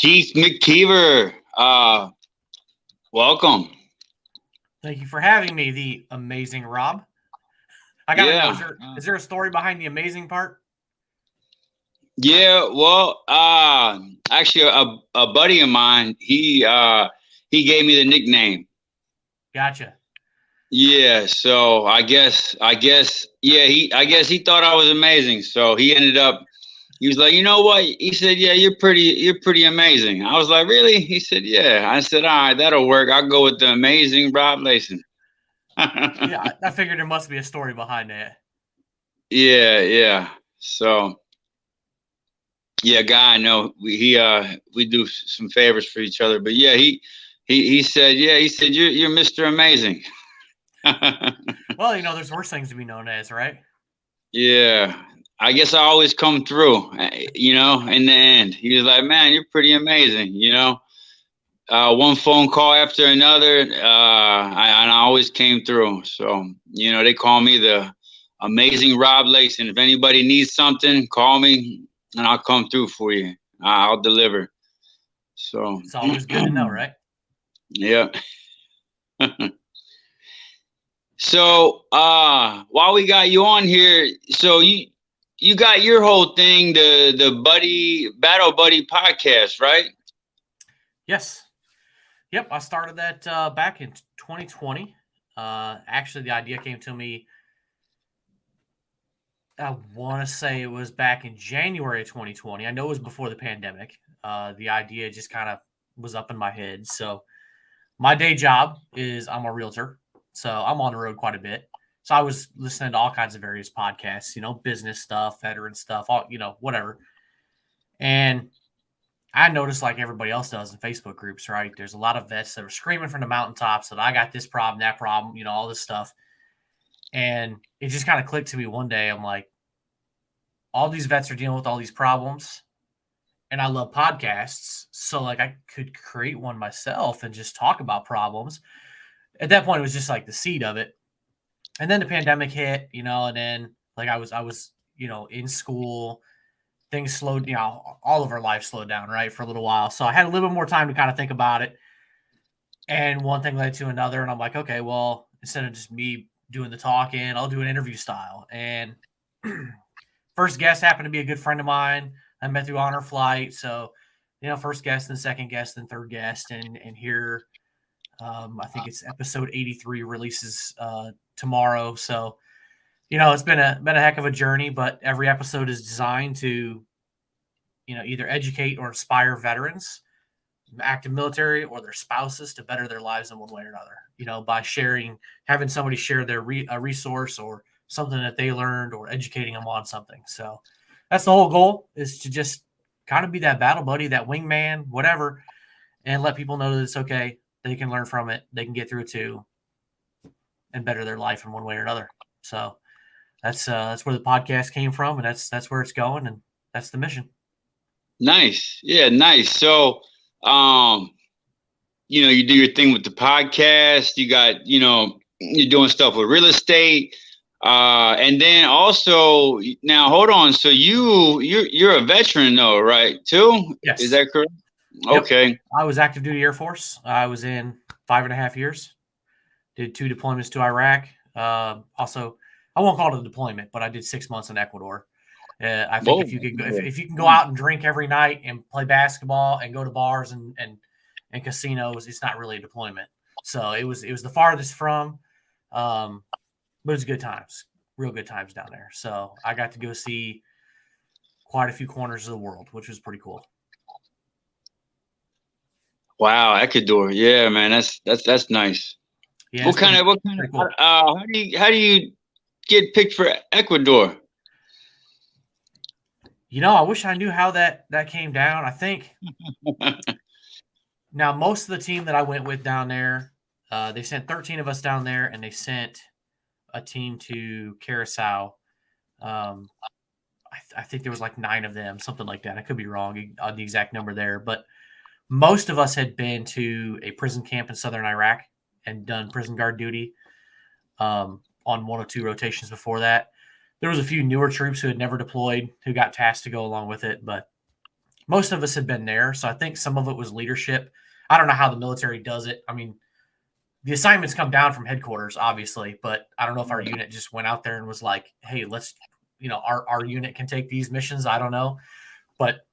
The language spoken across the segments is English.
Chief McKeever, welcome. Thank you for having me, the amazing Rob. I gotta know, Yeah, is there a story behind the amazing part? yeah. Well, actually, a buddy of mine, he gave me the nickname. Gotcha. Yeah, so yeah, I guess he thought I was amazing. So he ended up, he was like, you know what? He said, yeah, you're pretty amazing. I was like, really? He said, yeah. I said, all right, that'll work. I'll go with the amazing Rob Lason. Yeah, I figured there must be a story behind that. Yeah, yeah. So yeah, guy, I know we do some favors for each other, but yeah, he said, yeah, he said you're Mr. Amazing. Well, there's worse things to be known as, right? Yeah, I guess I always come through, in the end. He was like, man, you're pretty amazing. One phone call after another, and I always came through. So, they call me the amazing Rob Lason. If anybody needs something, call me and I'll come through for you. I'll deliver. So, It's always good to know, right? yeah. So, while we got you on here, so you got your whole thing, the Battle Buddy podcast, right? Yes. Yep, I started that back in 2020. Actually, the idea came to me, I want to say it was back in January of 2020. I know it was before the pandemic. The idea just kind of was up in my head. So my day job is I'm a realtor. So I'm on the road quite a bit. So I was listening to all kinds of various podcasts, business stuff, veteran stuff, all, whatever. And I noticed, like everybody else does in Facebook groups, right? There's a lot of vets that are screaming from the mountaintops that I got this problem, that problem, all this stuff. And it just kind of clicked to me one day. I'm like, all these vets are dealing with all these problems. And I love podcasts. So like I could create one myself and just talk about problems. At that point, it was just like the seed of it. And then the pandemic hit, and then like I was, in school, things slowed, all of our life slowed down, right, for a little while. So I had a little bit more time to kind of think about it. And one thing led to another. And I'm like, okay, well, instead of just me doing the talking, I'll do an interview style. And first guest happened to be a good friend of mine. I met through Honor Flight. So, first guest, then second guest, then third guest. And here, I think it's episode 83 releases tomorrow. So, it's been a heck of a journey, but every episode is designed to, either educate or inspire veterans, active military, or their spouses to better their lives in one way or another, by having somebody share a resource or something that they learned, or educating them on something. So that's the whole goal, is to just kind of be that battle buddy, that wingman, whatever, and let people know that it's okay. They can learn from it. They can get through it too and better their life in one way or another. So that's where the podcast came from, and that's where it's going, and that's the mission. Nice. Yeah, nice. So, you do your thing with the podcast. You got, you're doing stuff with real estate. And then also, now hold on. So you're a veteran though, right? Too? Yes. Is that correct? Yep. Okay. I was active duty Air Force. I was in 5.5 years. Did 2 deployments to Iraq. Also, I won't call it a deployment, but I did 6 months in Ecuador. I think if you can go out and drink every night and play basketball and go to bars and casinos, it's not really a deployment. So it was the farthest from, but it was good times, real good times down there. So I got to go see quite a few corners of the world, which was pretty cool. Wow, Ecuador. Yeah, man, that's nice. Yeah. What kind of cool. How do you get picked for Ecuador? I wish I knew how that came down. I think now most of the team that I went with down there, they sent 13 of us down there, and they sent a team to Curacao. I think there was like 9 of them, something like that. I could be wrong on the exact number there, but most of us had been to a prison camp in southern Iraq and done prison guard duty on 1 or 2 rotations before that. There was a few newer troops who had never deployed who got tasked to go along with it, but most of us had been there. So I think some of it was leadership. I don't know how the military does it. I mean, the assignments come down from headquarters, obviously, but I don't know if our unit just went out there and was like, hey, let's, our unit can take these missions. I don't know. But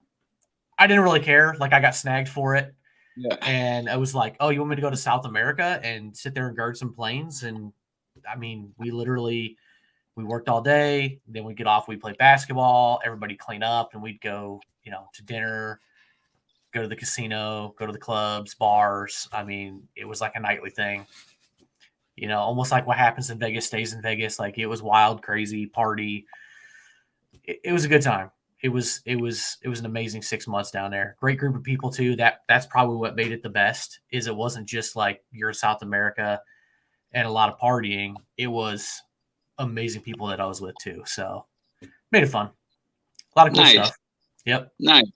I didn't really care. Like, I got snagged for it. Yeah. And I was like, oh, you want me to go to South America and sit there and guard some planes? And I mean, we worked all day. Then we'd get off. We'd play basketball. Everybody clean up, and we'd go, to dinner, go to the casino, go to the clubs, bars. I mean, it was like a nightly thing. Almost like what happens in Vegas stays in Vegas. Like, it was wild, crazy party. It was a good time. It was an amazing 6 months down there. Great group of people too. That's probably what made it the best. Is it wasn't just like you're in South America and a lot of partying. It was amazing people that I was with too. So made it fun. A lot of cool stuff. Yep. Nice.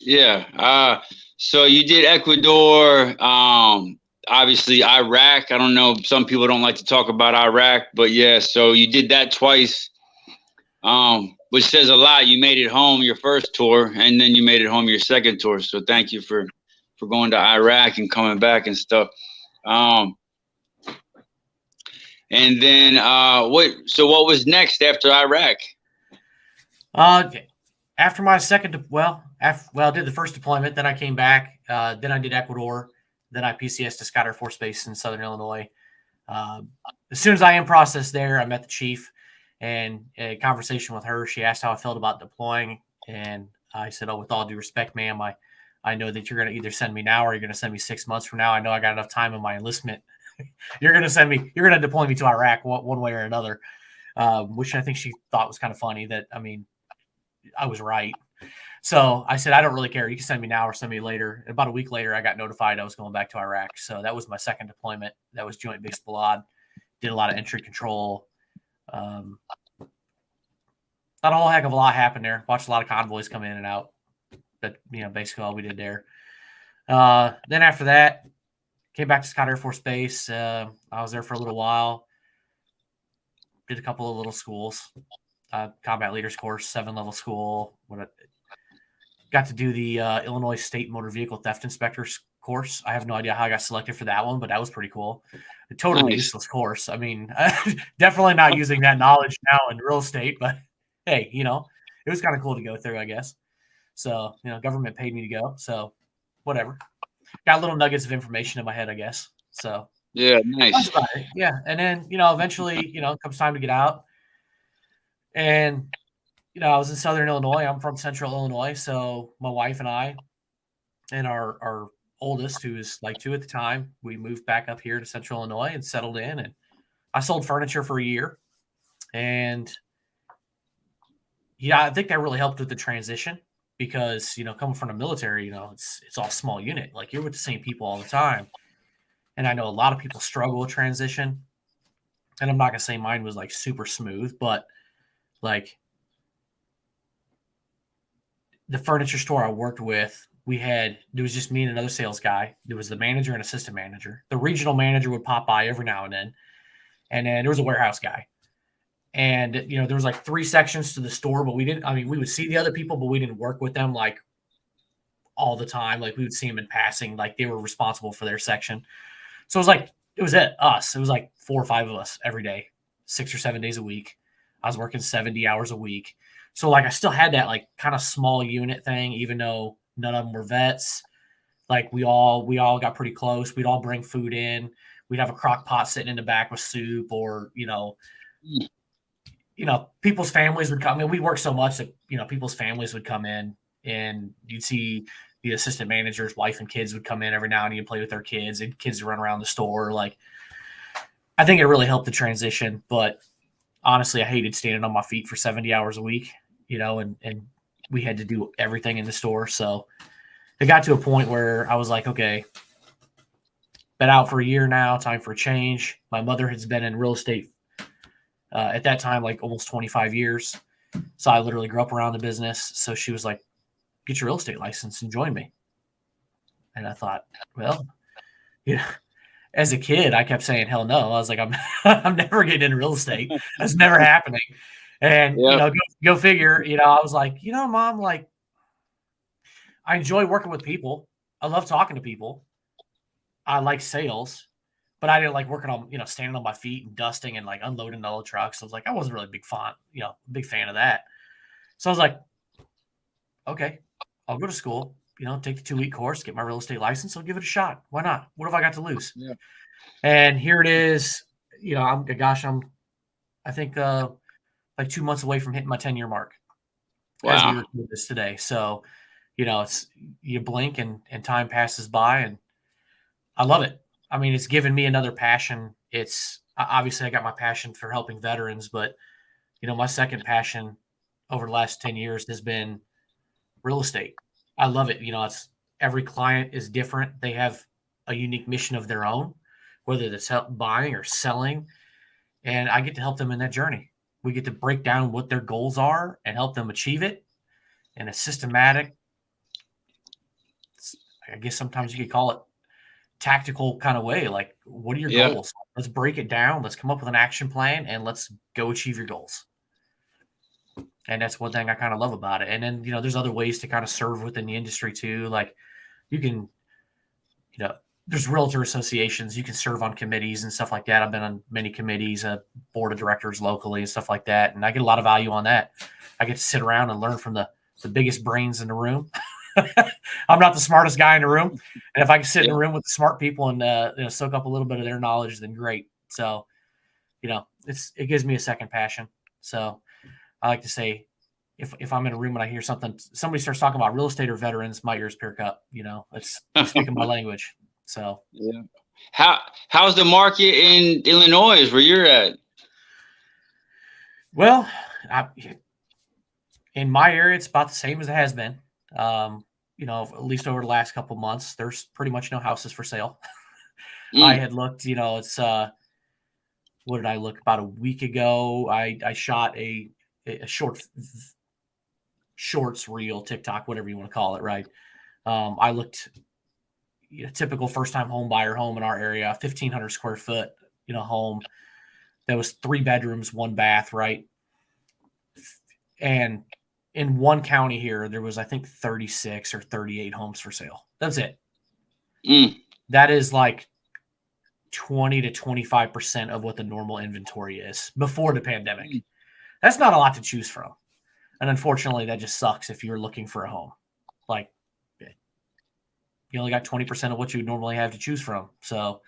Yeah. So you did Ecuador. Obviously Iraq. I don't know. Some people don't like to talk about Iraq, but yeah. So you did that twice. Which says a lot. You made it home your first tour, and then you made it home your second tour. So thank you for going to Iraq and coming back and stuff. And then what was next after Iraq? After my second, I did the first deployment. Then I came back. Then I did Ecuador. Then I PCS to Scott Airforce Base in Southern Illinois. As soon as I in process there, I met the chief. And a conversation with her, she asked how I felt about deploying. And I said, oh, with all due respect, ma'am, I know that you're going to either send me now or you're going to send me 6 months from now. I know I got enough time in my enlistment. You're going to deploy me to Iraq one way or another, which I think she thought was kind of funny that, I mean, I was right. So I said, I don't really care. You can send me now or send me later. And about a week later, I got notified I was going back to Iraq. So that was my second deployment. That was Joint Base Balad. Did a lot of entry control. Not a whole heck of a lot happened there. Watched a lot of convoys come in and out. But, basically all we did there. Then after that, came back to Scott Air Force Base. I was there for a little while. Did a couple of little schools. Combat Leaders course, 7-level school. Got to do the Illinois State Motor Vehicle Theft Inspectors course. I have no idea how I got selected for that one, but that was pretty cool. A totally useless course. I mean, definitely not using that knowledge now in real estate, but hey, it was kind of cool to go through, I guess. So, government paid me to go. So whatever. Got little nuggets of information in my head, I guess. So yeah, nice. That's about it. Yeah. And then, eventually, comes time to get out. And, I was in Southern Illinois. I'm from Central Illinois. So my wife and I and our oldest, who was like 2 at the time, we moved back up here to Central Illinois and settled in. And I sold furniture for a year. And I think that really helped with the transition because, coming from the military, it's all small unit. Like, you're with the same people all the time. And I know a lot of people struggle with transition. And I'm not going to say mine was like super smooth, but like the furniture store I worked with, there was just me and another sales guy. There was the manager and assistant manager. The regional manager would pop by every now and then. And then there was a warehouse guy. And, there was like 3 sections to the store, but we would see the other people, but we didn't work with them like all the time. Like, we would see them in passing, like they were responsible for their section. So it was us. It was like 4 or 5 of us every day, 6 or 7 days a week. I was working 70 hours a week. So like, I still had that like kind of small unit thing, even though none of them were vets. Like, we all got pretty close. We'd all bring food in. We'd have a crock pot sitting in the back with soup, or, people's families would come. I mean, we worked so much that, people's families would come in, and you'd see the assistant manager's wife and kids would come in every now and then and play with their kids, and kids would run around the store. Like, I think it really helped the transition, but honestly, I hated standing on my feet for 70 hours a week, and we had to do everything in the store. So it got to a point where I was like, okay, been out for a year now, time for a change. My mother has been in real estate at that time, like almost 25 years. So I literally grew up around the business. So she was like, get your real estate license and join me. And I thought, well, as a kid, I kept saying, hell no. I was like, I'm never getting into real estate. That's never happening. And, go figure, I was like, Mom, like, I enjoy working with people. I love talking to people. I like sales, but I didn't like working on, standing on my feet and dusting and like unloading all the trucks. I was like, I wasn't really a big fan of that. So I was like, okay, I'll go to school, take the 2-week course, get my real estate license. I'll give it a shot. Why not? What have I got to lose? Yeah. And here it is. I think like 2 months away from hitting my 10-year mark as we Wow. record this today. So, it's you blink and time passes by, and I love it. I mean, it's given me another passion. It's obviously I got my passion for helping veterans, but my second passion over the last 10 years has been real estate. I love it. It's every client is different. They have a unique mission of their own, whether it's help buying or selling, and I get to help them in that journey. We get to break down what their goals are and help them achieve it in a systematic, I guess sometimes you could call it tactical kind of way. Like, what are your Yeah. goals? Let's break it down. Let's come up with an action plan and let's go achieve your goals. And that's one thing I kind of love about it. And then, there's other ways to kind of serve within the industry too. Like you can, there's realtor associations. You can serve on committees and stuff like that. I've been on many committees, board of directors locally and stuff like that. And I get a lot of value on that. I get to sit around and learn from the biggest brains in the room. I'm not the smartest guy in the room. And if I can sit in a room with the smart people and soak up a little bit of their knowledge, then great. So, it gives me a second passion. So I like to say, if I'm in a room and I hear somebody starts talking about real estate or veterans, my ears perk up. It's speaking my language. So yeah. How's the market in Illinois where you're at? Well, in my area, it's about the same as it has been. At least over the last couple of months, there's pretty much no houses for sale. I had looked, it's what did I look about a week ago? I shot a shorts reel, TikTok, whatever you want to call it, right? I looked, typical first-time home buyer home in our area, 1,500 square foot, home that was 3 bedrooms, 1 bath, right? And in one county here, there was, I think, 36 or 38 homes for sale. That's it. That is like 20 to 25% of what the normal inventory is before the pandemic. That's not a lot to choose from. And unfortunately, that just sucks if you're looking for a home. Like, you only got 20% of what you would normally have to choose from. So,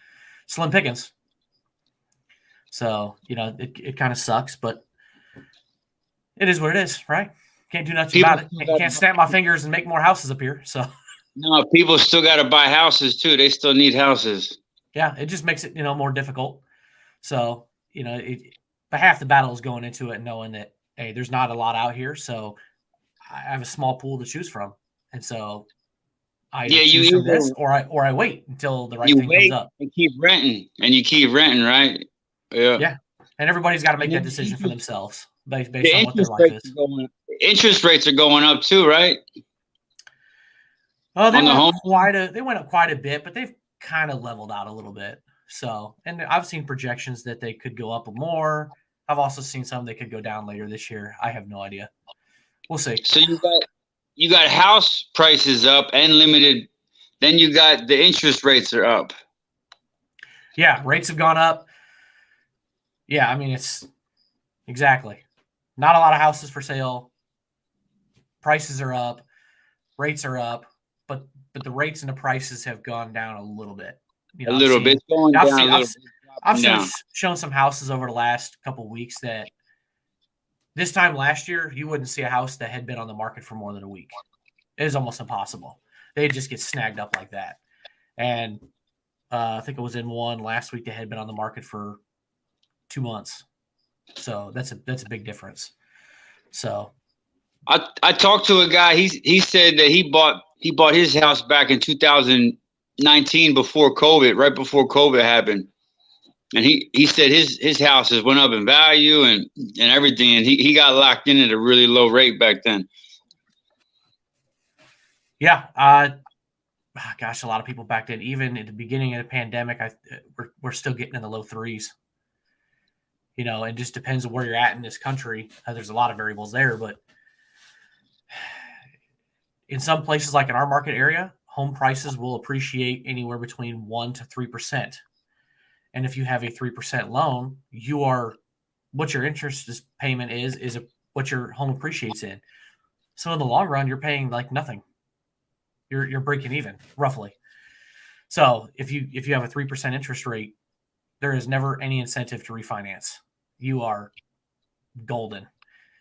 slim pickings. So, it kind of sucks, but it is what it is, right? Can't do nothing about it. Can't snap my fingers and make more houses appear. So, no, people still got to buy houses too. They still need houses. Yeah, it just makes it, more difficult. So, but half the battle is going into it knowing that, hey, there's not a lot out here. So I have a small pool to choose from. And so I choose from this or I wait until the right thing comes up. And keep renting. And you keep renting, right? Yeah. Yeah. And everybody's got to make that decision for themselves based on what their life is. Interest rates are going up too, right? Oh, they went up quite a bit, but they've kind of leveled out a little bit. So, and I've seen projections that they could go up more. I've also seen some they could go down later this year. I have no idea. We'll see. So you got house prices up and limited. Then you got the interest rates are up. Yeah, rates have gone up. Yeah, I mean, it's exactly. Not a lot of houses for sale. Prices are up. Rates are up. But the rates and the prices have gone down a little bit. A little bit. I've shown some houses over the last couple of weeks that this time last year, you wouldn't see a house that had been on the market for more than a week. It is almost impossible. They'd just get snagged up like that. And I think it was in one last week that had been on the market for 2 months. So that's a big difference. So I talked to a guy. He said that he bought his house back in 2019 before COVID, right before COVID happened. And he said his houses went up in value and everything, and he got locked in at a really low rate back then. Yeah, gosh, a lot of people back then, even at the beginning of the pandemic, we're still getting in the low 3s. It just depends on where you're at in this country. There's a lot of variables there, but In some places, like in our market area, home prices will appreciate anywhere between 1% to 3%. And if you have a 3% loan, what your interest payment is what your home appreciates in. So in the long run, you're paying like nothing. You're breaking even roughly. So if you have a 3% interest rate, there is never any incentive to refinance. You are golden.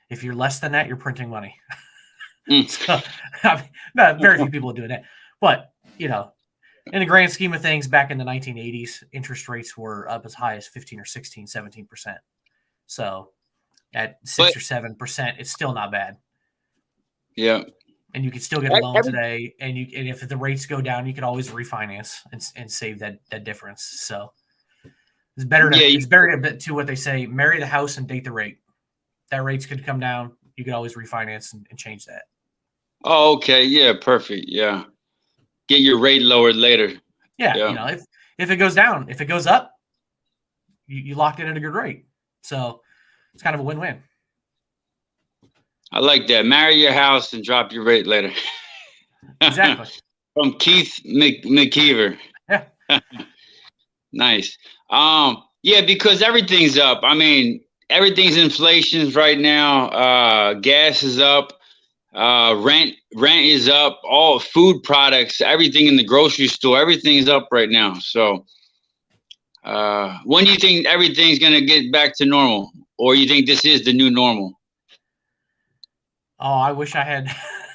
If you're less than that, you're printing money. So, very few people are doing that. But, in the grand scheme of things, back in the 1980s, interest rates were up as high as 15 or 16, 17%. So at 6 or 7%, it's still not bad. Yeah. And you can still get a loan today. And if the rates go down, you can always refinance and save that difference. So it's better to what they say, marry the house and date the rate. That rates could come down. You could always refinance and change that. Oh, okay. Yeah, perfect. Yeah. Get your rate lowered later. Yeah. If it goes down, if it goes up, you locked in at a good rate. So it's kind of a win-win. I like that. Marry your house and drop your rate later. Exactly. From Keith McKeever. Yeah. Nice. Yeah, because everything's up. I mean, everything's inflation right now. Gas is up. Rent is up. All food products, everything in the grocery store, everything's up right now. So, when do you think everything's gonna get back to normal, or you think this is the new normal? Oh, I wish I had,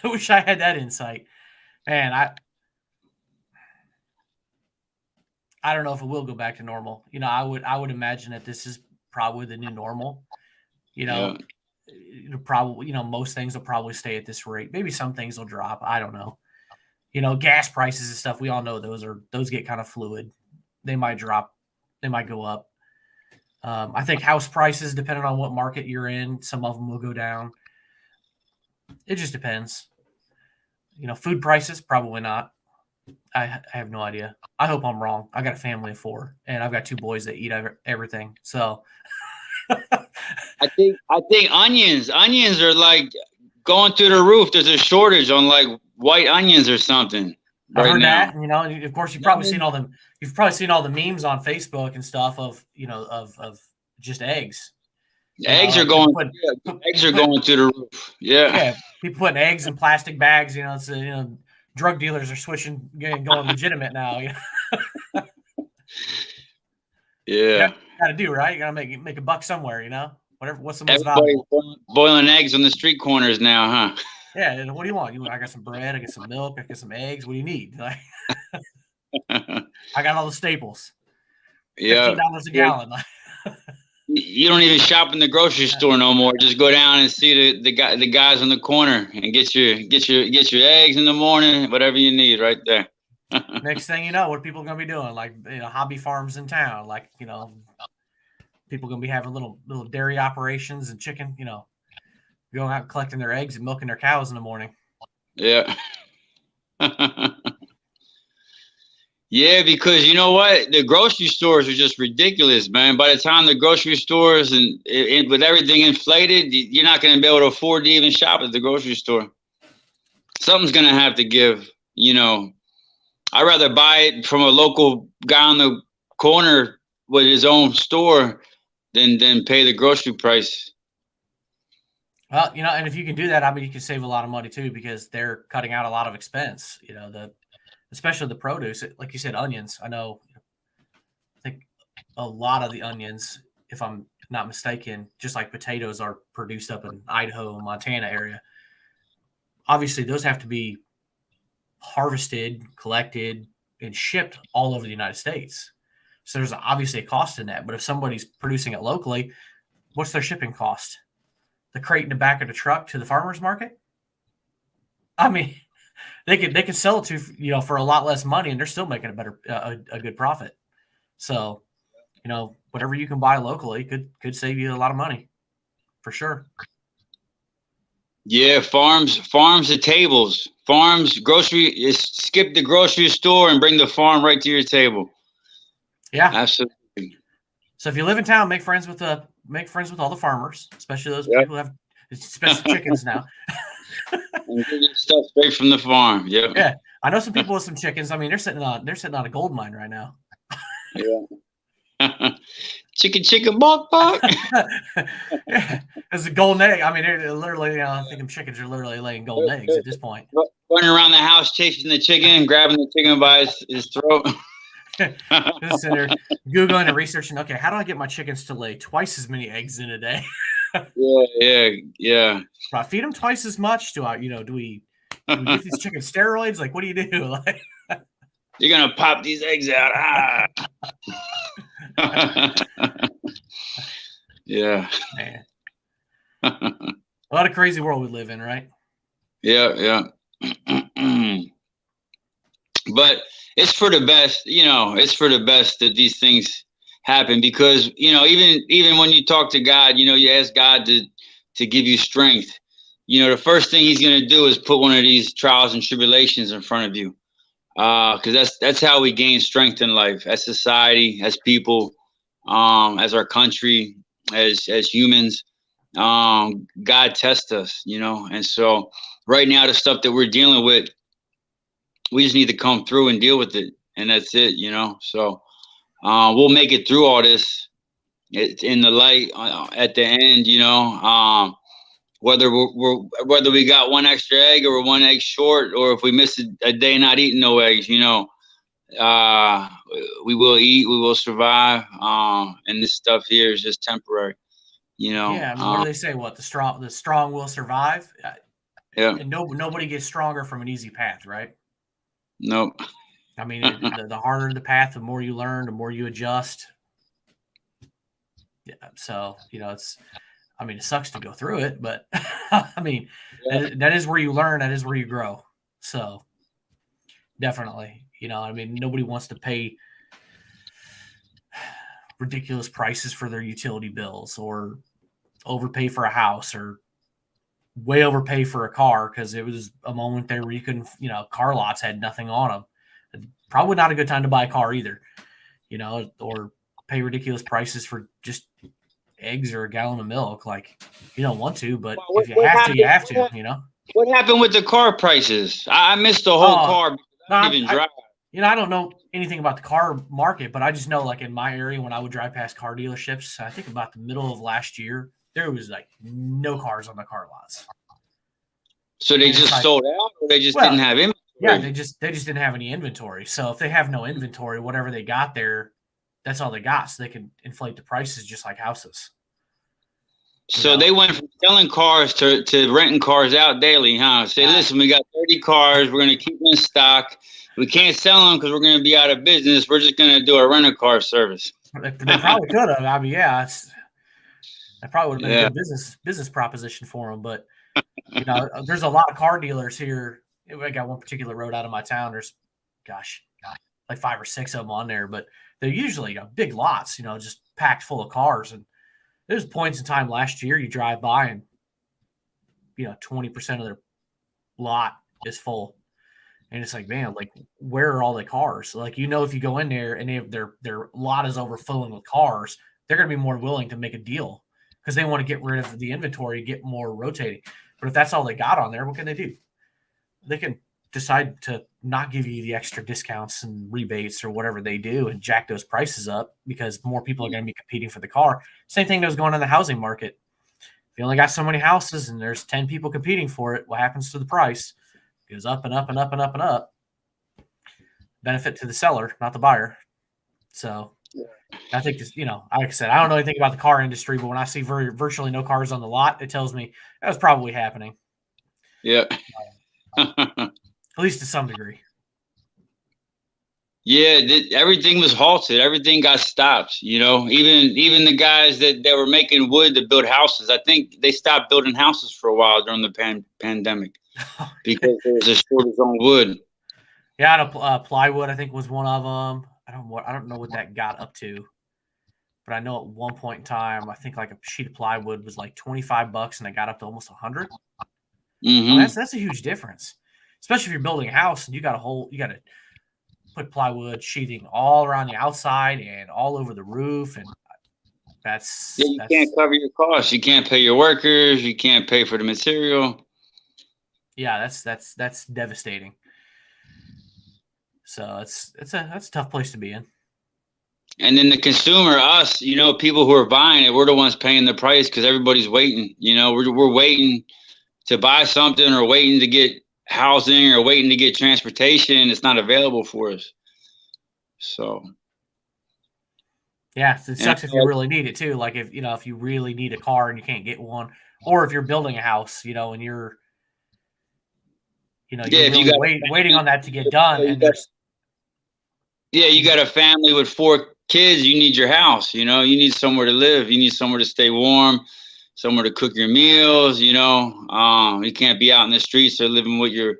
that insight, man. I don't know if it will go back to normal. I would imagine that this is probably the new normal. Probably, most things will probably stay at this rate. Maybe some things will drop. I don't know. Gas prices and stuff, we all know those get kind of fluid. They might drop, they might go up. I think house prices, depending on what market you're in, some of them will go down. It just depends. Food prices, probably not. I have no idea. I hope I'm wrong. I got a family of 4, and I've got 2 boys that eat everything. So I think onions are like going through the roof. There's a shortage on like white onions or something. I've heard that. Of course, you've probably seen all the memes on Facebook and stuff of just eggs. Eggs are going through the roof. Yeah. Yeah. People putting eggs in plastic bags. It's drug dealers are switching, going legitimate now. Yeah. Got to do right. You got to make a buck somewhere. What's the most valuable? Boiling eggs on the street corners now, huh? Yeah. And what do you want? I got some bread. I got some milk. I got some eggs. What do you need? I got all the staples. Yeah. $15 a gallon. You don't even shop in the grocery store no more. Just go down and see the guys on the corner and get your eggs in the morning, whatever you need right there. Next thing you know, what are people going to be doing? Like, hobby farms in town. Like, people going to be having little dairy operations and chicken, going out collecting their eggs and milking their cows in the morning. Yeah. Yeah, because you know what? The grocery stores are just ridiculous, man. By the time the grocery stores and with everything inflated, you're not going to be able to afford to even shop at the grocery store. Something's going to have to give, I'd rather buy it from a local guy on the corner with his own store than pay the grocery price. Well, and if you can do that, I mean, you can save a lot of money too, because they're cutting out a lot of expense, especially the produce, like you said, onions. I think a lot of the onions, if I'm not mistaken, just like potatoes are produced up in Idaho and Montana area. Obviously, those have to be harvested, collected, and shipped all over the United States. So there's obviously a cost in that. But if somebody's producing it locally, what's their shipping cost? The crate in the back of the truck to the farmer's market? I mean, they can sell it to for a lot less money, and they're still making a good profit. So, whatever you can buy locally could save you a lot of money, for sure. Yeah, farms to tables. Skip the grocery store and bring the farm right to your table. Yeah, absolutely. So if you live in town, make friends with all the farmers, especially those people who have especially chickens now. And get your stuff straight from the farm. Yep. Yeah, I know some people with some chickens. I mean, they're sitting on a gold mine right now. Yeah. Chicken, bok. Yeah, it's a golden egg. I mean, they're literally. I think them chickens are literally laying golden eggs at this point. Running around the house chasing the chicken, grabbing the chicken by his throat. Just sitting there Googling and researching. Okay, how do I get my chickens to lay twice as many eggs in a day? Yeah. Do I feed them twice as much? Do we give these chickens steroids? Like, what do you do? Like, you're gonna pop these eggs out. Yeah. Man. What a crazy world we live in, right? Yeah. But it's for the best, it's for the best that these things happen, because, even when you talk to God, you ask God to give you strength. The first thing he's going to do is put one of these trials and tribulations in front of you. Because that's how we gain strength in life, as society, as people, as our country, as humans. God tests us, and so right now the stuff that we're dealing with, we just need to come through and deal with it, and that's it, so we'll make it through all this. It's in the light at the end, whether whether we got one extra egg or we're one egg short, or if we miss a day not eating no eggs, we will eat, we will survive, and this stuff here is just temporary. Yeah, I mean, what do they say? What the strong will survive? Yeah. And nobody gets stronger from an easy path, right? Nope. I mean, the harder the path, the more you learn, the more you adjust. Yeah. So it sucks to go through it, but I mean, that is where you learn. That is where you grow. So definitely, nobody wants to pay ridiculous prices for their utility bills, or overpay for a house, or way overpay for a car, because it was a moment there where you couldn't, car lots had nothing on them. Probably not a good time to buy a car either, or pay ridiculous prices for just eggs or a gallon of milk. Like, you don't want to, but if you have to, you have to, What happened with the car prices? I missed the whole car. I didn't even drive. I don't know anything about the car market, but I just know, like, in my area, when I would drive past car dealerships, I think about the middle of last year, there was like no cars on the car lots. So they just sold out, or they just didn't have inventory? Yeah, they just didn't have any inventory. So if they have no inventory, whatever they got there, that's all they got. So they can inflate the prices just like houses. So they went from selling cars to renting cars out daily, huh? Say, listen, we got 30 cars. We're going to keep them in stock. We can't sell them because we're going to be out of business. We're just going to do a rent-a-car service. They probably could have. I mean, yeah, that probably would have been a good business proposition for them. But, there's a lot of car dealers here. I got one particular road out of my town. There's, like 5 or 6 of them on there. But they're usually big lots, just packed full of cars. And there's points in time last year you drive by and 20% of their lot is full, and it's like, man, like, where are all the cars? Like, if you go in there and their lot is overflowing with cars, they're going to be more willing to make a deal because they want to get rid of the inventory, get more rotating. But if that's all they got on there, what can they do? They can decide to not give you the extra discounts and rebates or whatever they do and jack those prices up because more people are going to be competing for the car. Same thing that was going on in the housing market. If you only got so many houses and there's 10 people competing for it, what happens to the price? It goes up and up and up and up and up. Benefit to the seller, not the buyer. So I think, like I said, I don't know anything about the car industry, but when I see virtually no cars on the lot, it tells me that was probably happening. Yeah. At least to some degree. Yeah, everything was halted. Everything got stopped. Even the guys that were making wood to build houses, I think they stopped building houses for a while during the pandemic because there was a shortage on wood. Yeah, plywood, I think, was one of them. I don't know what that got up to, but I know at one point in time, I think like a sheet of plywood was like $25, and it got up to almost $100. Mm-hmm. That's a huge difference, especially if you're building a house and you got to put plywood sheathing all around the outside and all over the roof, and you can't cover your costs. You can't pay your workers. You can't pay for the material. Yeah, that's devastating. So that's a tough place to be in. And then the consumer, us, people who are buying it, we're the ones paying the price because everybody's waiting. We're waiting to buy something or waiting to get housing or waiting to get transportation. It's not available for us. So. Yeah, it sucks if you really need it too. Like if you really need a car and you can't get one, or if you're building a house, and you're really waiting on that to get done, and there's you got a family with 4 kids, you need your house, you need somewhere to live, you need somewhere to stay warm, somewhere to cook your meals, you can't be out in the streets or living with your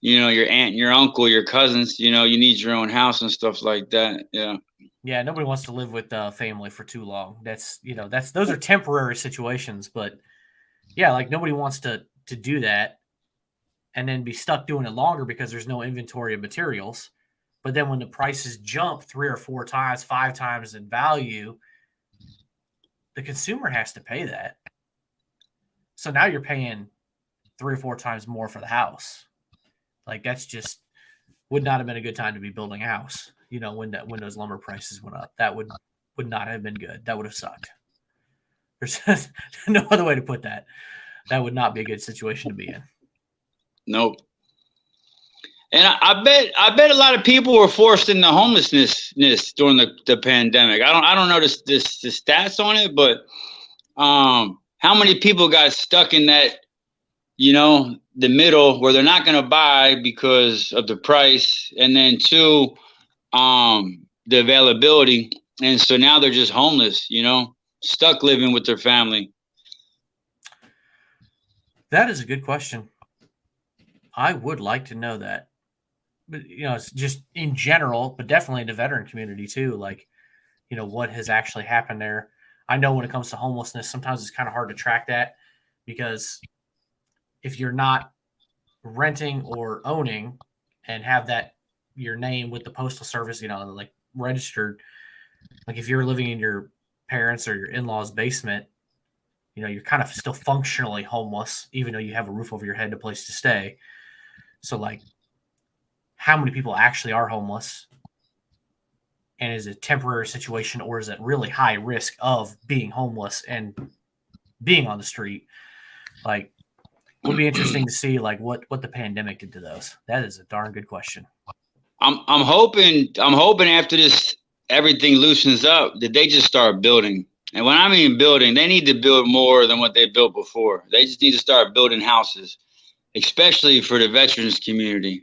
your aunt and your uncle, your cousins, you need your own house and stuff like that. Yeah. Yeah, nobody wants to live with family for too long. Those are temporary situations, but yeah, like nobody wants to do that and then be stuck doing it longer because there's no inventory of materials. But then when the prices jump 3 or 4 times, 5 times in value, the consumer has to pay that. So now you're paying 3 or 4 times more for the house. Like that's just would not have been a good time to be building a house. When those lumber prices went up, that would not have been good. That would have sucked. There's no other way to put that. That would not be a good situation to be in. Nope. And I bet a lot of people were forced into homelessness during the pandemic. I don't know the stats on it, but how many people got stuck in that, the middle where they're not going to buy because of the price, and then 2, the availability, and so now they're just homeless, stuck living with their family. That is a good question. I would like to know that. But it's just in general, but definitely in the veteran community too. Like, what has actually happened there. I know when it comes to homelessness, sometimes it's kind of hard to track that because if you're not renting or owning and have that your name with the postal service, like registered, like if you're living in your parents or your in-laws basement, you're kind of still functionally homeless, even though you have a roof over your head, a place to stay. So like, how many people actually are homeless, and is it a temporary situation, or is it really high risk of being homeless and being on the street? Like, would be interesting to see like what the pandemic did to those. That is a darn good question. I'm hoping after this everything loosens up that they just start building. And when I mean building, they need to build more than what they built before. They just need to start building houses, especially for the veterans community.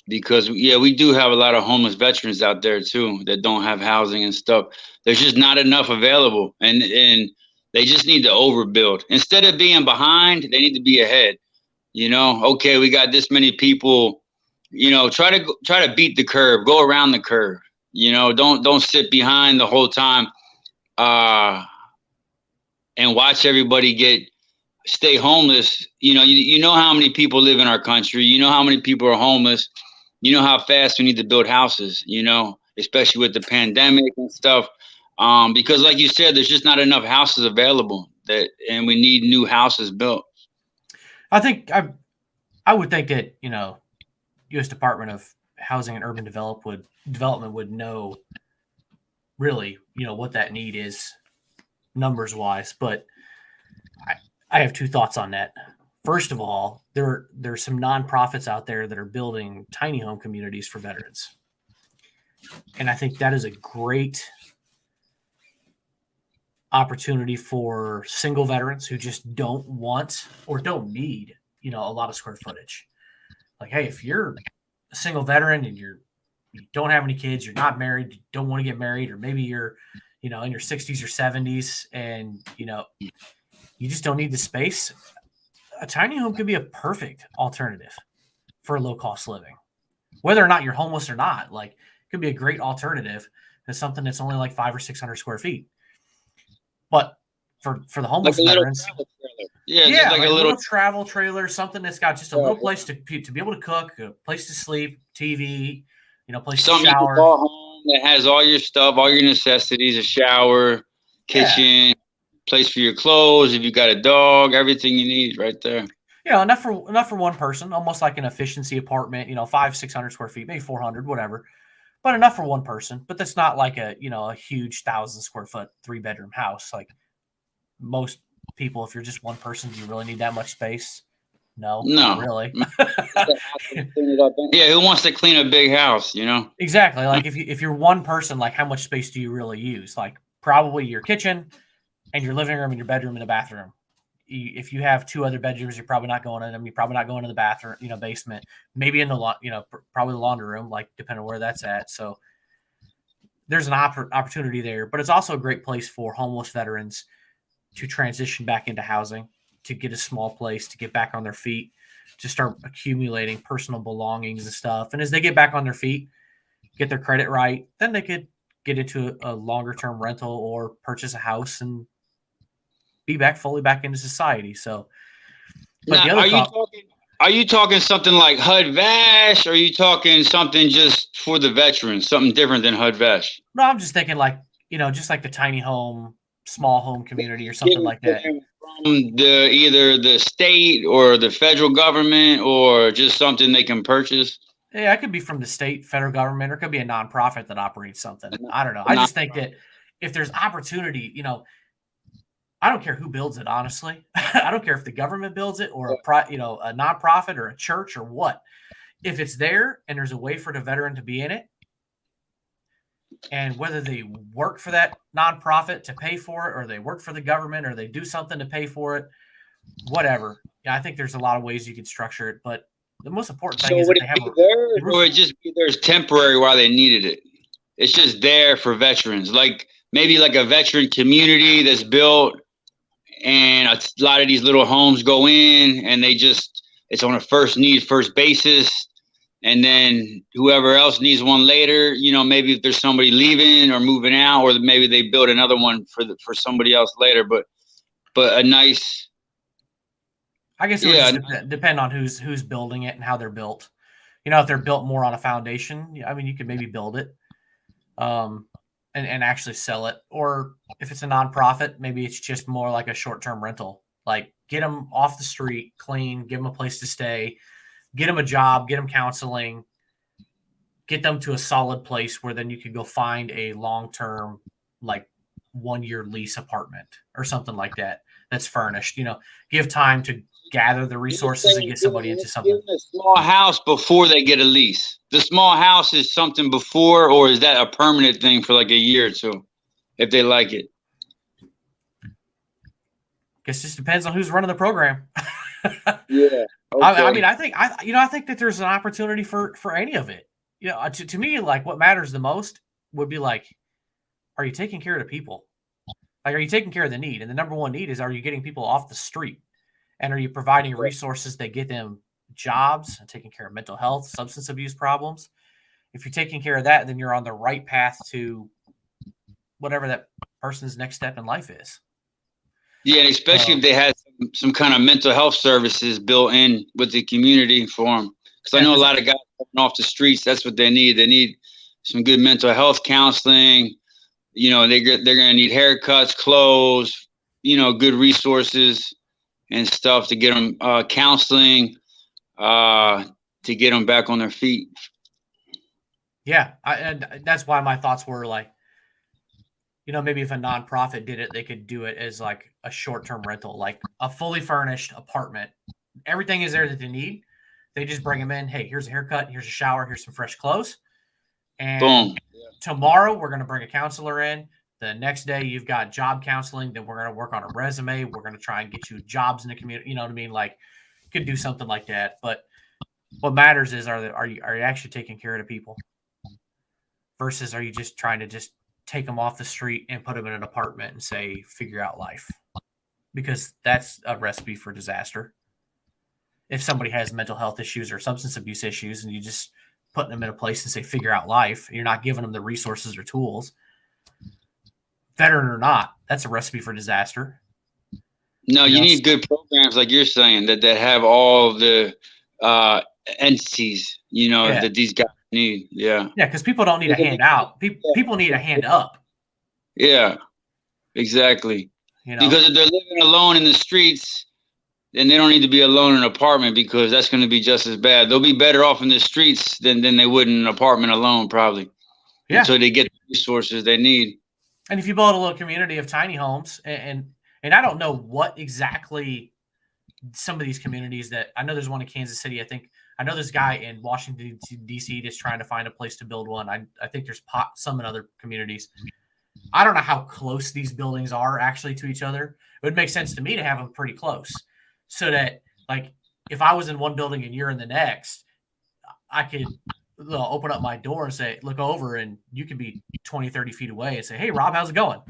Because we do have a lot of homeless veterans out there too that don't have housing and stuff. There's just not enough available, and they just need to overbuild. Instead of being behind, they need to be ahead. Okay, we got this many people. Try to beat the curve, go around the curve. Don't sit behind the whole time, and watch everybody stay homeless. You know how many people live in our country. You know how many people are homeless. You know how fast we need to build houses, especially with the pandemic and stuff. Because like you said, there's just not enough houses available and we need new houses built. I think I would think that, U.S. Department of Housing and Urban Development would know really, what that need is numbers wise. But I have 2 thoughts on that. First of all, there's some nonprofits out there that are building tiny home communities for veterans. And I think that is a great opportunity for single veterans who just don't want or don't need, a lot of square footage. Like, hey, if you're a single veteran and you don't have any kids, you're not married, you don't want to get married, or maybe you're, in your 60s or 70s and, you just don't need the space, a tiny home could be a perfect alternative for low-cost living. Whether or not you're homeless or not, like, it could be a great alternative to something that's only like 500 or 600 square feet. But for the homeless veterans, just like a little travel trailer, something that's got just a little place to be able to cook, a place to sleep, TV, place to shower. You can call home that has all your stuff, all your necessities, a shower, kitchen, place for your clothes. If you got a dog, everything you need right there. enough for one person, almost like an efficiency apartment. 500-600 square feet, maybe 400, whatever, but enough for one person. But that's not like a huge 1,000 square foot 3-bedroom house. Like most people, if you're just one person, do you really need that much space? No, not No. really. Yeah, who wants to clean a big house, Exactly. Like if you're one person, like how much space do you really use? Like probably your kitchen and your living room and your bedroom and a bathroom. If you have 2 other bedrooms, you're probably not going in them. You're probably not going to the bathroom, basement, maybe in the probably the laundry room, like depending on where that's at. So there's an opportunity there, but it's also a great place for homeless veterans to transition back into housing, to get a small place, to get back on their feet, to start accumulating personal belongings and stuff. And as they get back on their feet, get their credit right, then they could get into a longer term rental or purchase a house and be fully back into society. So, but now, the other are you talking something like HUD Vash, or are you talking something just for the veterans, something different than HUD Vash? no, I'm just thinking like, just like the tiny home, small home community or something like that. From either the state or the federal government, or just something they can purchase? Yeah, it could be from the state, federal government, or it could be a nonprofit that operates something. I don't know. I just think that if there's opportunity, I don't care who builds it, honestly. I don't care if the government builds it or a nonprofit or a church or what. If it's there and there's a way for the veteran to be in it, and whether they work for that nonprofit to pay for it, or they work for the government, or they do something to pay for it, whatever. Yeah, I think there's a lot of ways you can structure it, but the most important thing is that they have or it just be there's temporary while they needed it. It's just there for veterans, like maybe like a veteran community that's built, and a lot of these little homes go in, and it's on a first basis. And then whoever else needs one later, maybe if there's somebody leaving or moving out, or maybe they build another one for somebody else later. But a nice. I guess it would just depend on who's building it and how they're built. If they're built more on a foundation, I mean, you could maybe build it, and actually sell it. Or if it's a nonprofit, maybe it's just more like a short-term rental. Like get them off the street, clean, give them a place to stay, get them a job, get them counseling, get them to a solid place where then you could go find a long-term, like 1-year lease apartment or something like that that's furnished. Give time to gather the resources and get somebody into something. A small house before they get a lease. The small house is something before, or is that a permanent thing for like a year or two, if they like it? Guess it just depends on who's running the program. Yeah. Okay. I mean, I think that there's an opportunity for any of it. To me, like what matters the most would be like, are you taking care of the people? Like, are you taking care of the need? And the number one need is, are you getting people off the street? And are you providing resources that get them jobs and taking care of mental health, substance abuse problems? If you're taking care of that, then you're on the right path to whatever that person's next step in life is. Yeah, and especially if they had some kind of mental health services built in with the community for them. Because I know a lot of guys coming off the streets, that's what they need. They need some good mental health counseling. They're going to need haircuts, clothes, good resources and stuff to get them counseling, to get them back on their feet. Yeah, and that's why my thoughts were like, maybe if a nonprofit did it, they could do it as like a short-term rental, like a fully furnished apartment. Everything is there that they need. They just bring them in. Hey, here's a haircut. Here's a shower. Here's some fresh clothes. And boom. Tomorrow we're going to bring a counselor in. The next day you've got job counseling. Then we're going to work on a resume. We're going to try and get you jobs in the community. You know what I mean? Like, you could do something like that. But what matters is, are you actually taking care of the people? Versus, are you just trying to just take them off the street and put them in an apartment and say, figure out life? Because that's a recipe for disaster. If somebody has mental health issues or substance abuse issues, and you just putting them in a place and say, figure out life, you're not giving them the resources or tools, veteran or not, that's a recipe for disaster. No, you need good programs, like you're saying, that have all the entities, that these guys need. Yeah. Yeah, because people don't need a hand out. People need a hand up. Yeah, exactly. Because if they're living alone in the streets, then they don't need to be alone in an apartment, because that's going to be just as bad. They'll be better off in the streets than they would in an apartment alone, probably, Yeah. until they get the resources they need. And if you build a little community of tiny homes, and I don't know what exactly some of these communities that I know, there's one in Kansas City. I know there's a guy in Washington D.C. just trying to find a place to build one. I think there's some in other communities. I don't know how close these buildings are actually to each other. It would make sense to me to have them pretty close, so that, like, if I was in one building and you're in the next, I could open up my door and say, look over, and you could be 20, 30 feet away and say, hey, Rob, how's it going?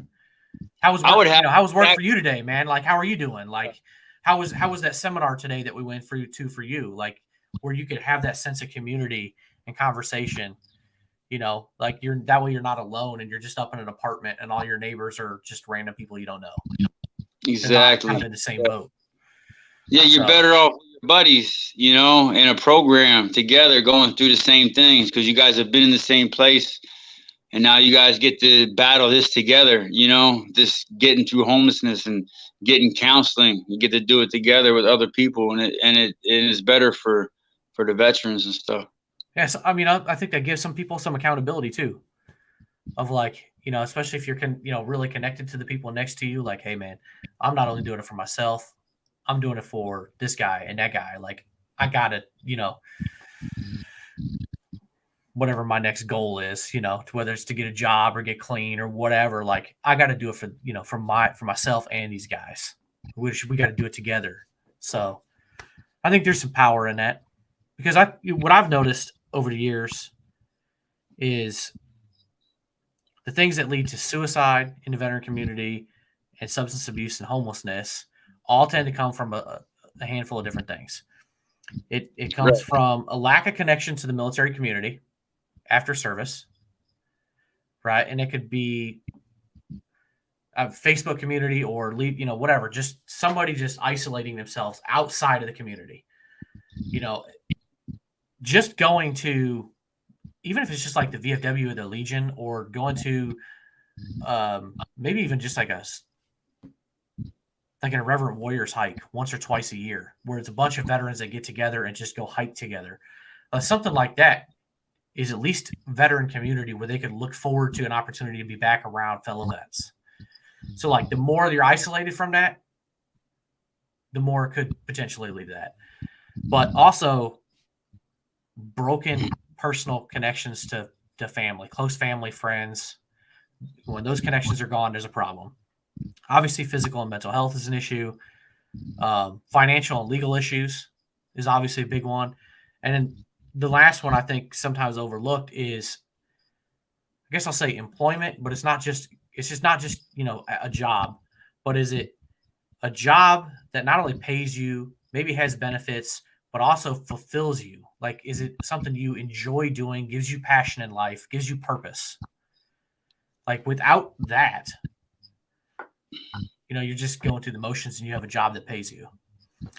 How was work, how was work for you today, man? Like, how are you doing? Like, how was that seminar today that we went through for you? Like, where you could have that sense of community and conversation, like that way you're not alone and you're just up in an apartment and all your neighbors are just random people you don't know. Exactly. Kind of in the same boat. Yeah, you're better off with your buddies, in a program together, going through the same things, because you guys have been in the same place, and now you guys get to battle this together. Just getting through homelessness and getting counseling. You get to do it together with other people, and it is better for the veterans and stuff. Yes, I mean, I think that gives some people some accountability too, of like, especially if you're really connected to the people next to you. Like, hey, man, I'm not only doing it for myself, I'm doing it for this guy and that guy. Like, I gotta, whatever my next goal is, whether it's to get a job or get clean or whatever. Like, I got to do it for myself and these guys. We got to do it together. So, I think there's some power in that, because what I've noticed over the years is the things that lead to suicide in the veteran community and substance abuse and homelessness all tend to come from a handful of different things. It comes from a lack of connection to the military community after service, right? And it could be a Facebook community or whatever, just somebody just isolating themselves outside of the community. Just going to, even if it's just like the VFW or the Legion, or going to maybe even just like an Irreverent Warriors hike once or twice a year, where it's a bunch of veterans that get together and just go hike together. Something like that is at least veteran community where they could look forward to an opportunity to be back around fellow vets. So, like, the more you're isolated from that, the more it could potentially lead to that. But also broken personal connections to family, close family, friends. When those connections are gone, there's a problem. Obviously, physical and mental health is an issue. Financial and legal issues is obviously a big one. And then the last one I think sometimes overlooked is, I guess I'll say employment, but it's just not just a job, but is it a job that not only pays you, maybe has benefits, but also fulfills you? Like, is it something you enjoy doing, gives you passion in life, gives you purpose? Like, without that, you're just going through the motions and you have a job that pays you.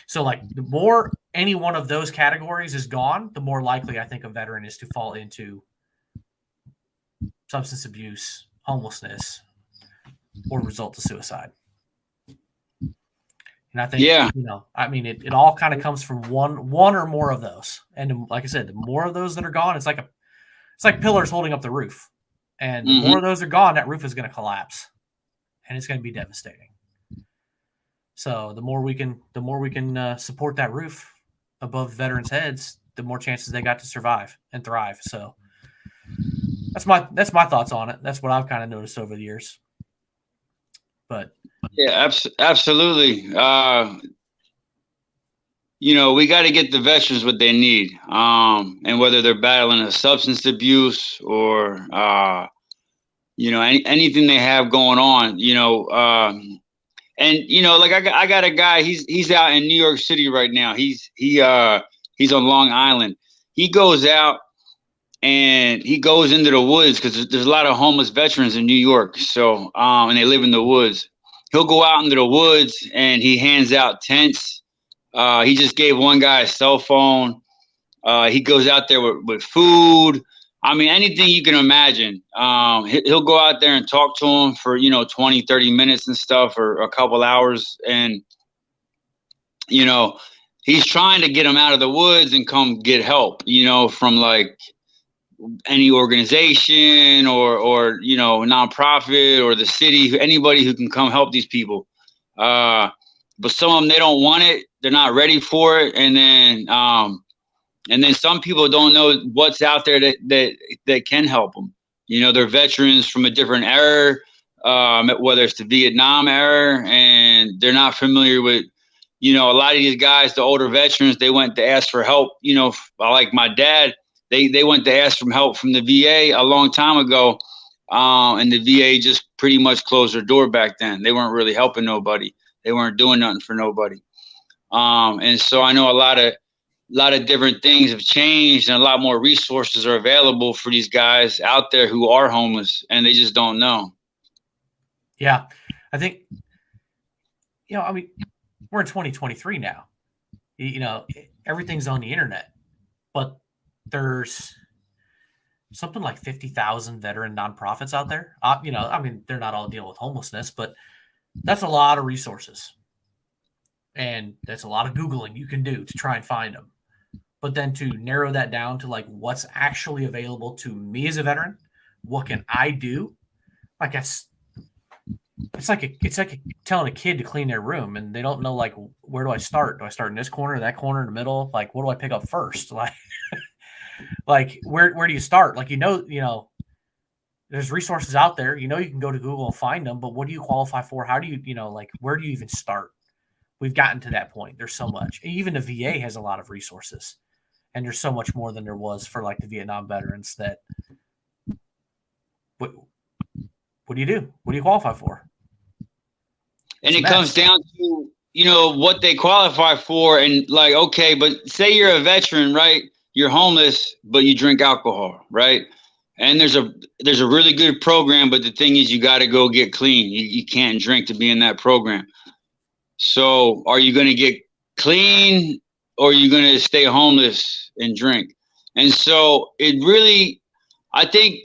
So, like, the more any one of those categories is gone, the more likely I think a veteran is to fall into substance abuse, homelessness, or result to suicide. And I think, it all kind of comes from one or more of those. And like I said, the more of those that are gone, it's like pillars holding up the roof. And the more of those are gone, that roof is going to collapse, and it's going to be devastating. So the more we can support that roof above veterans' heads, the more chances they got to survive and thrive. So that's my thoughts on it. That's what I've kind of noticed over the years. But yeah, absolutely. We got to get the veterans what they need, and whether they're battling a substance abuse or anything they have going on, and like I got a guy. He's out in New York City right now. He's on Long Island. He goes out and he goes into the woods, because there's a lot of homeless veterans in New York. So and they live in the woods. He'll go out into the woods and he hands out tents. He just gave one guy a cell phone. He goes out there with food. I mean, anything you can imagine. He'll go out there and talk to him for, 20, 30 minutes and stuff, or a couple hours. And, he's trying to get them out of the woods and come get help, from like any organization or nonprofit or the city, anybody who can come help these people. But some of them, they don't want it. They're not ready for it. And then some people don't know what's out there that can help them. They're veterans from a different era, whether it's the Vietnam era, and they're not familiar with, a lot of these guys, the older veterans, they went to ask for help. Like my dad, they went to ask for help from the VA a long time ago. And the VA just pretty much closed their door back then. They weren't really helping nobody. They weren't doing nothing for nobody. And so I know a lot of different things have changed, and a lot more resources are available for these guys out there who are homeless, and they just don't know. Yeah. I think, we're in 2023 now. Everything's on the internet, but there's something like 50,000 veteran nonprofits out there. They're not all dealing with homelessness, but that's a lot of resources. And that's a lot of Googling you can do to try and find them. But then to narrow that down to like what's actually available to me as a veteran, what can I do? Like it's like telling a kid to clean their room, and they don't know like, where do I start? Do I start in this corner, that corner, in the middle? Like, what do I pick up first? Like, where do you start? Like, there's resources out there. You can go to Google and find them, but what do you qualify for? How do you, where do you even start? We've gotten to that point. There's so much. Even the VA has a lot of resources, and there's so much more than there was for like the Vietnam veterans. That what do you do? What do you qualify for? And it comes down to, what they qualify for. And like, okay, but say you're a veteran, right? You're homeless, but you drink alcohol, right? And there's a really good program, but the thing is, you got to go get clean. You can't drink to be in that program. So are you going to get clean, or are you going to stay homeless and drink? And so it really, I think,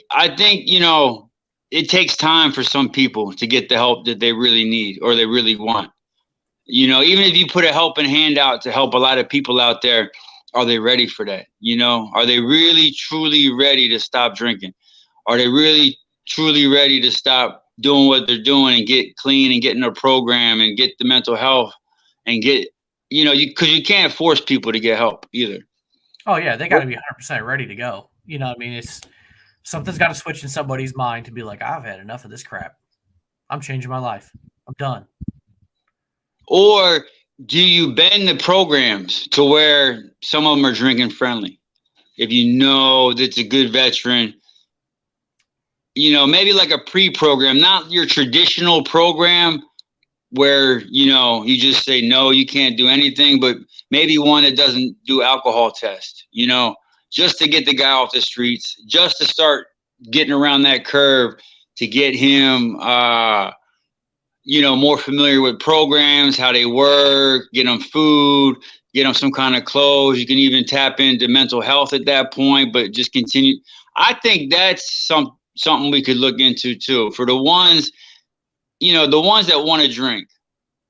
it takes time for some people to get the help that they really need or they really want. Even if you put a helping hand out to help a lot of people out there, are they ready for that? Are they really, truly ready to stop drinking? Are they really, truly ready to stop doing what they're doing and get clean and get in a program and get the mental health and get, because you can't force people to get help either. Oh, yeah. They got to be 100% ready to go. It's something's got to switch in somebody's mind to be like, I've had enough of this crap. I'm changing my life. I'm done. Or do you bend the programs to where some of them are drinking friendly? If you know that's a good veteran, maybe like a pre-program, not your traditional program where, you just say, no, you can't do anything, but maybe one that doesn't do alcohol test, just to get the guy off the streets, just to start getting around that curve, to get him, more familiar with programs, how they work, get them food, get them some kind of clothes. You can even tap into mental health at that point, but just continue. I think that's something we could look into too. For the ones, the ones that want to drink,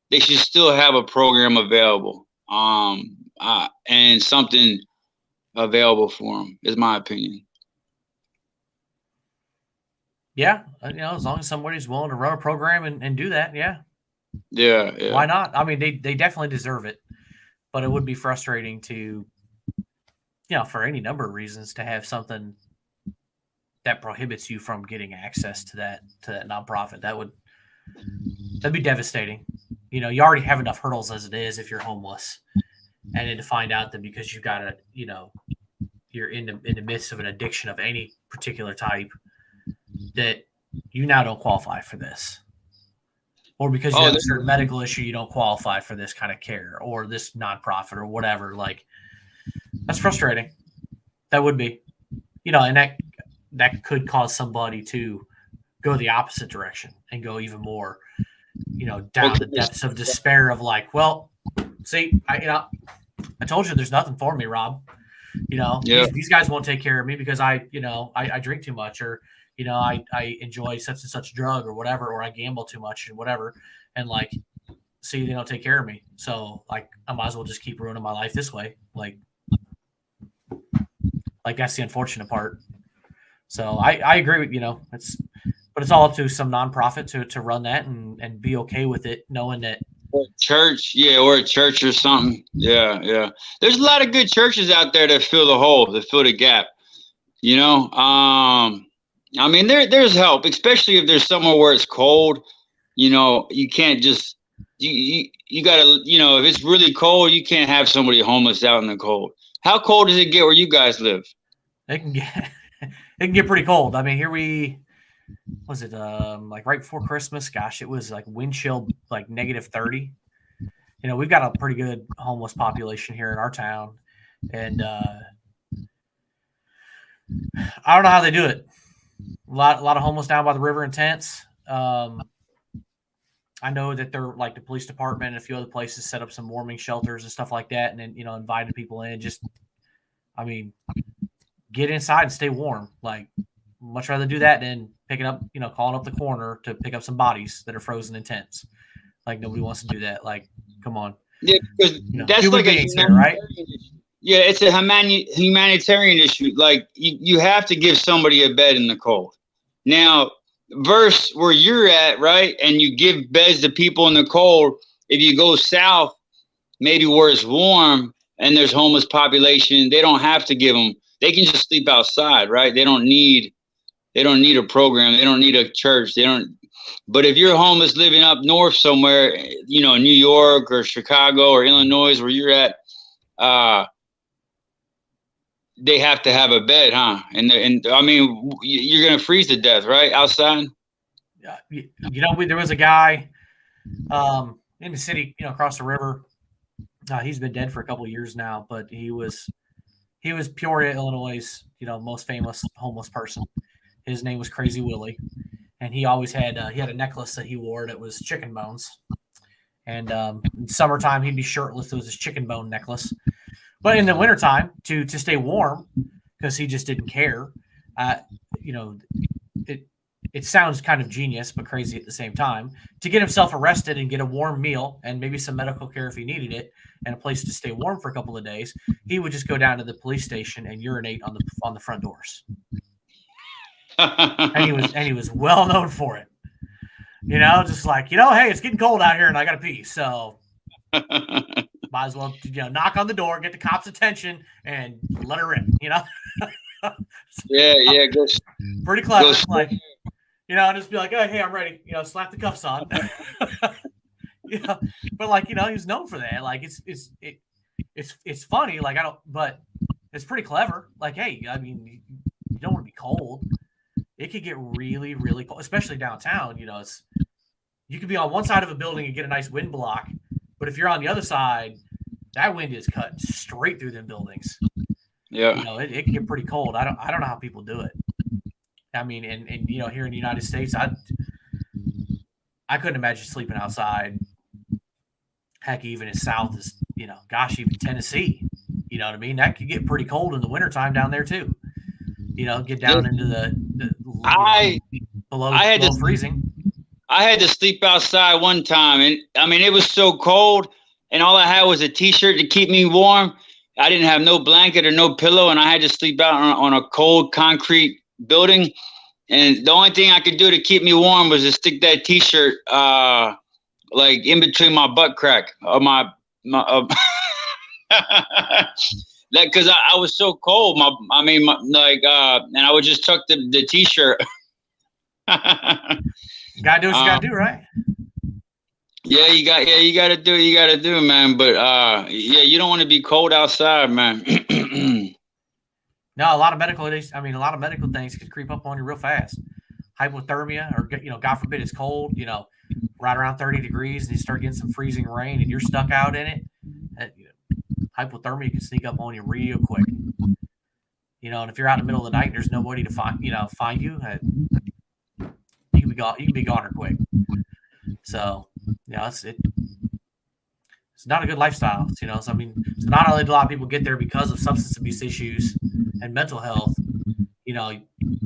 they should still have a program available, and something available for them, is my opinion. Yeah, as long as somebody's willing to run a program and do that, yeah. Yeah. Why not? I mean, they definitely deserve it, but it would be frustrating to, for any number of reasons, to have something that prohibits you from getting access to that nonprofit. That'd be devastating. You already have enough hurdles as it is if you're homeless, and then to find out that because you got you're in the midst of an addiction of any particular type, that you now don't qualify for this, or because you have a certain medical issue, you don't qualify for this kind of care or this nonprofit or whatever. Like, that's frustrating. That would be, and that could cause somebody to go the opposite direction and go even more, down the depths of despair of like, well, see, I told you there's nothing for me, Rob. These guys won't take care of me because I drink too much, or I enjoy such and such drug or whatever, or I gamble too much and whatever. And like, see they don't take care of me. So like I might as well just keep ruining my life this way. Like that's the unfortunate part. So I agree with but it's all up to some nonprofit to run that and be okay with it, knowing that church, or a church or something. Yeah. There's a lot of good churches out there that fill the hole, that fill the gap. I mean, there's help, especially if there's somewhere where it's cold. You can't just you gotta if it's really cold, you can't have somebody homeless out in the cold. How cold does it get where you guys live? It can get pretty cold. I mean, here was it like right before Christmas? Gosh, it was like wind chill like -30. We've got a pretty good homeless population here in our town, and I don't know how they do it. A lot of homeless down by the river in tents. I know that they're like the police department and a few other places set up some warming shelters and stuff like that, and then invited people in. Get inside and stay warm. Like, much rather do that than picking up, calling up the coroner to pick up some bodies that are frozen in tents. Like, nobody wants to do that. Like, come on. Yeah, because that's like a here, right? Yeah, it's a humanitarian issue. Like, you have to give somebody a bed in the cold. Now, versus where you're at, right, and you give beds to people in the cold, if you go south, maybe where it's warm and there's homeless population, they don't have to give them. They can just sleep outside, right? They don't need a program. They don't need a church. But if you're homeless living up north somewhere, New York or Chicago or Illinois, where you're at, they have to have a bed, huh? And I mean, you're gonna freeze to death, right, outside? Yeah, there was a guy in the city, across the river. He's been dead for a couple of years now, but he was Peoria, Illinois', most famous homeless person. His name was Crazy Willie, and he always had he had a necklace that he wore that was chicken bones. And in summertime, he'd be shirtless. It was his chicken bone necklace. But in the wintertime, to stay warm, because he just didn't care, it sounds kind of genius, but crazy at the same time, to get himself arrested and get a warm meal and maybe some medical care if he needed it and a place to stay warm for a couple of days, he would just go down to the police station and urinate on the front doors. and he was well known for it. Just like, hey, it's getting cold out here and I got to pee. So might as well, knock on the door, get the cops' attention, and let her in. Yeah, pretty clever. Like, just be like, oh, hey, I'm ready. Slap the cuffs on. But like, he was known for that. Like, it's funny. Like, but it's pretty clever. Like, hey, I mean, you don't want to be cold. It could get really, really cold, especially downtown. You could be on one side of a building and get a nice wind block, but if you're on the other side, that wind is cut straight through them buildings. Yeah, it can get pretty cold. I don't know how people do it. I mean, and here in the United States, I couldn't imagine sleeping outside. Heck, even as south as even Tennessee. You know what I mean? That could get pretty cold in the wintertime down there too. Get down into the below freezing. I had to sleep outside one time, and I mean, it was so cold, and all I had was a T-shirt to keep me warm. I didn't have no blanket or no pillow, and I had to sleep out on a cold concrete building. And the only thing I could do to keep me warm was to stick that T-shirt like in between my butt crack of my that, because I was so cold. And I would just tuck the T-shirt. You gotta do what you gotta do, right? Yeah, you gotta do what you gotta do, man. But you don't want to be cold outside, man. No, a lot of medical things could creep up on you real fast. Hypothermia, or God forbid it's cold, right around 30 degrees, and you start getting some freezing rain, and you're stuck out in it. Hypothermia can sneak up on you real quick. And if you're out in the middle of the night and there's nobody to find you, you can be gone quick. So, it's not a good lifestyle. So I mean, so not only do a lot of people get there because of substance abuse issues and mental health,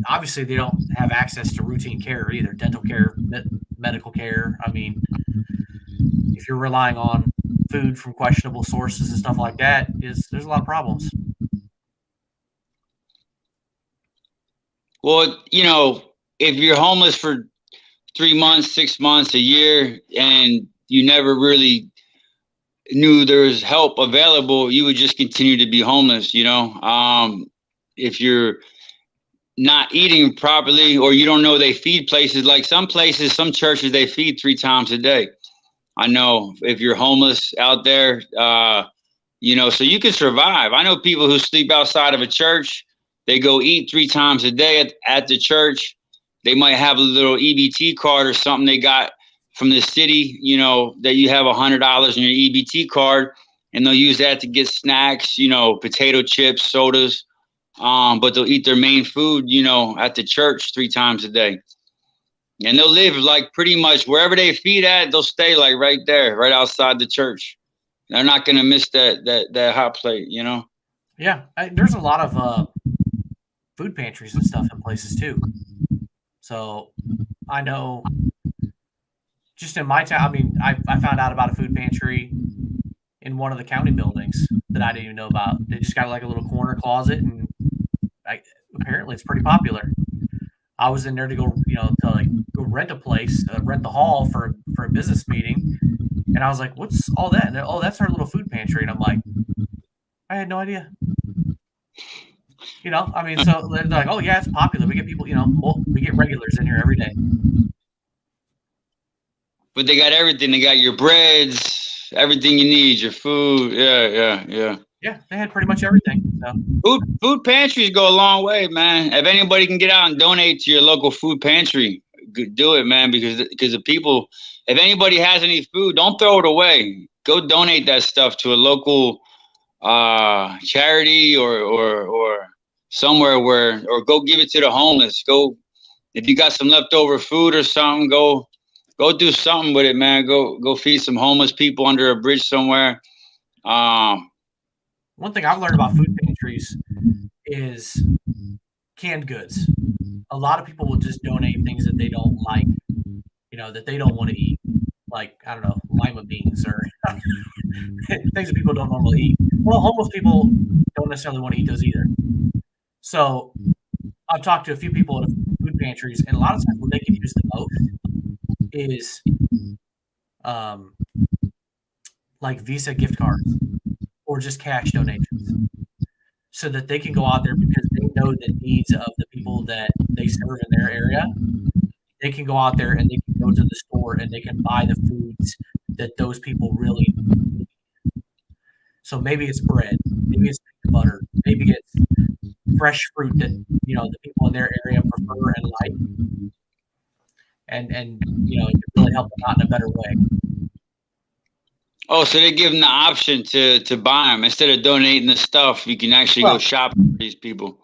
obviously they don't have access to routine care either, dental care, medical care. I mean, if you're relying on food from questionable sources and stuff like that, there's a lot of problems. Well, if you're homeless for 3 months, 6 months, a year, and you never really knew there was help available, you would just continue to be homeless. If you're not eating properly, or you don't know they feed places, like some places, some churches, they feed 3 times a day. I know if you're homeless out there, so you can survive. I know people who sleep outside of a church. They go eat 3 times a day at the church. They might have a little EBT card or something they got from the city, that you have $100 in your EBT card, and they'll use that to get snacks, potato chips, sodas. But they'll eat their main food, at the church 3 times a day. And they'll live like pretty much wherever they feed at, they'll stay like right there, right outside the church. They're not going to miss that hot plate, Yeah, there's a lot of food pantries and stuff in places too. So I know just in my town, I mean, I found out about a food pantry in one of the county buildings that I didn't even know about. They just got like a little corner closet, and apparently it's pretty popular. I was in there to go, go rent a place, rent the hall for a business meeting, and I was like, "What's all that?" And oh, that's our little food pantry, and I'm like, I had no idea. So they're like, "Oh yeah, it's popular. We get people, we get regulars in here every day." But they got everything. They got your breads, everything you need, your food. Yeah. Yeah, they had pretty much everything. So. Food pantries go a long way, man. If anybody can get out and donate to your local food pantry, do it, man. Because the people, if anybody has any food, don't throw it away. Go donate that stuff to a local charity or somewhere or go give it to the homeless. Go, if you got some leftover food or something, go do something with it, man. Go feed some homeless people under a bridge somewhere. One thing I've learned about food pantries is canned goods. A lot of people will just donate things that they don't like, that they don't want to eat, like, I don't know, lima beans or things that people don't normally eat. Well, homeless people don't necessarily want to eat those either. So I've talked to a few people at food pantries, and a lot of times what they can use the most is like Visa gift cards or just cash donations, so that they can go out there because they know the needs of the people that they serve in their area. They can go out there and they can go to the store and they can buy the foods that those people really need. So maybe it's bread, maybe it's butter, maybe it's fresh fruit that the people in their area prefer and like, and it can really help them out in a better way. Oh, so they give them the option to buy them instead of donating the stuff. You can actually go shop for these people.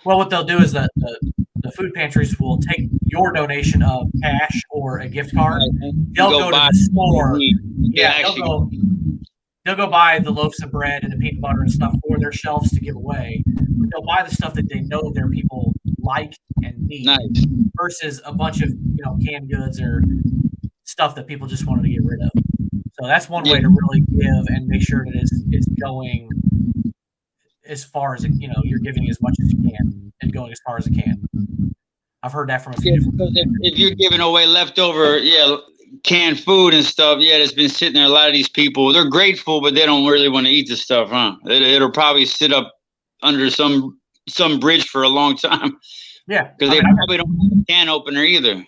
Well, what they'll do is that the food pantries will take your donation of cash or a gift card. They'll go to the store. Yeah, they'll go buy the loaves of bread and the peanut butter and stuff for their shelves to give away. They'll buy the stuff that they know their people like and need, versus a bunch of canned goods or stuff that people just wanted to get rid of. So that's one way to really give and make sure that it's going as far as you're giving as much as you can and going as far as it can. I've heard that from a few different if you're giving away leftover, canned food and stuff, that's been sitting there. A lot of these people, they're grateful, but they don't really want to eat the stuff, huh? It'll probably sit up under some bridge for a long time. Yeah, because they probably don't have a can opener either.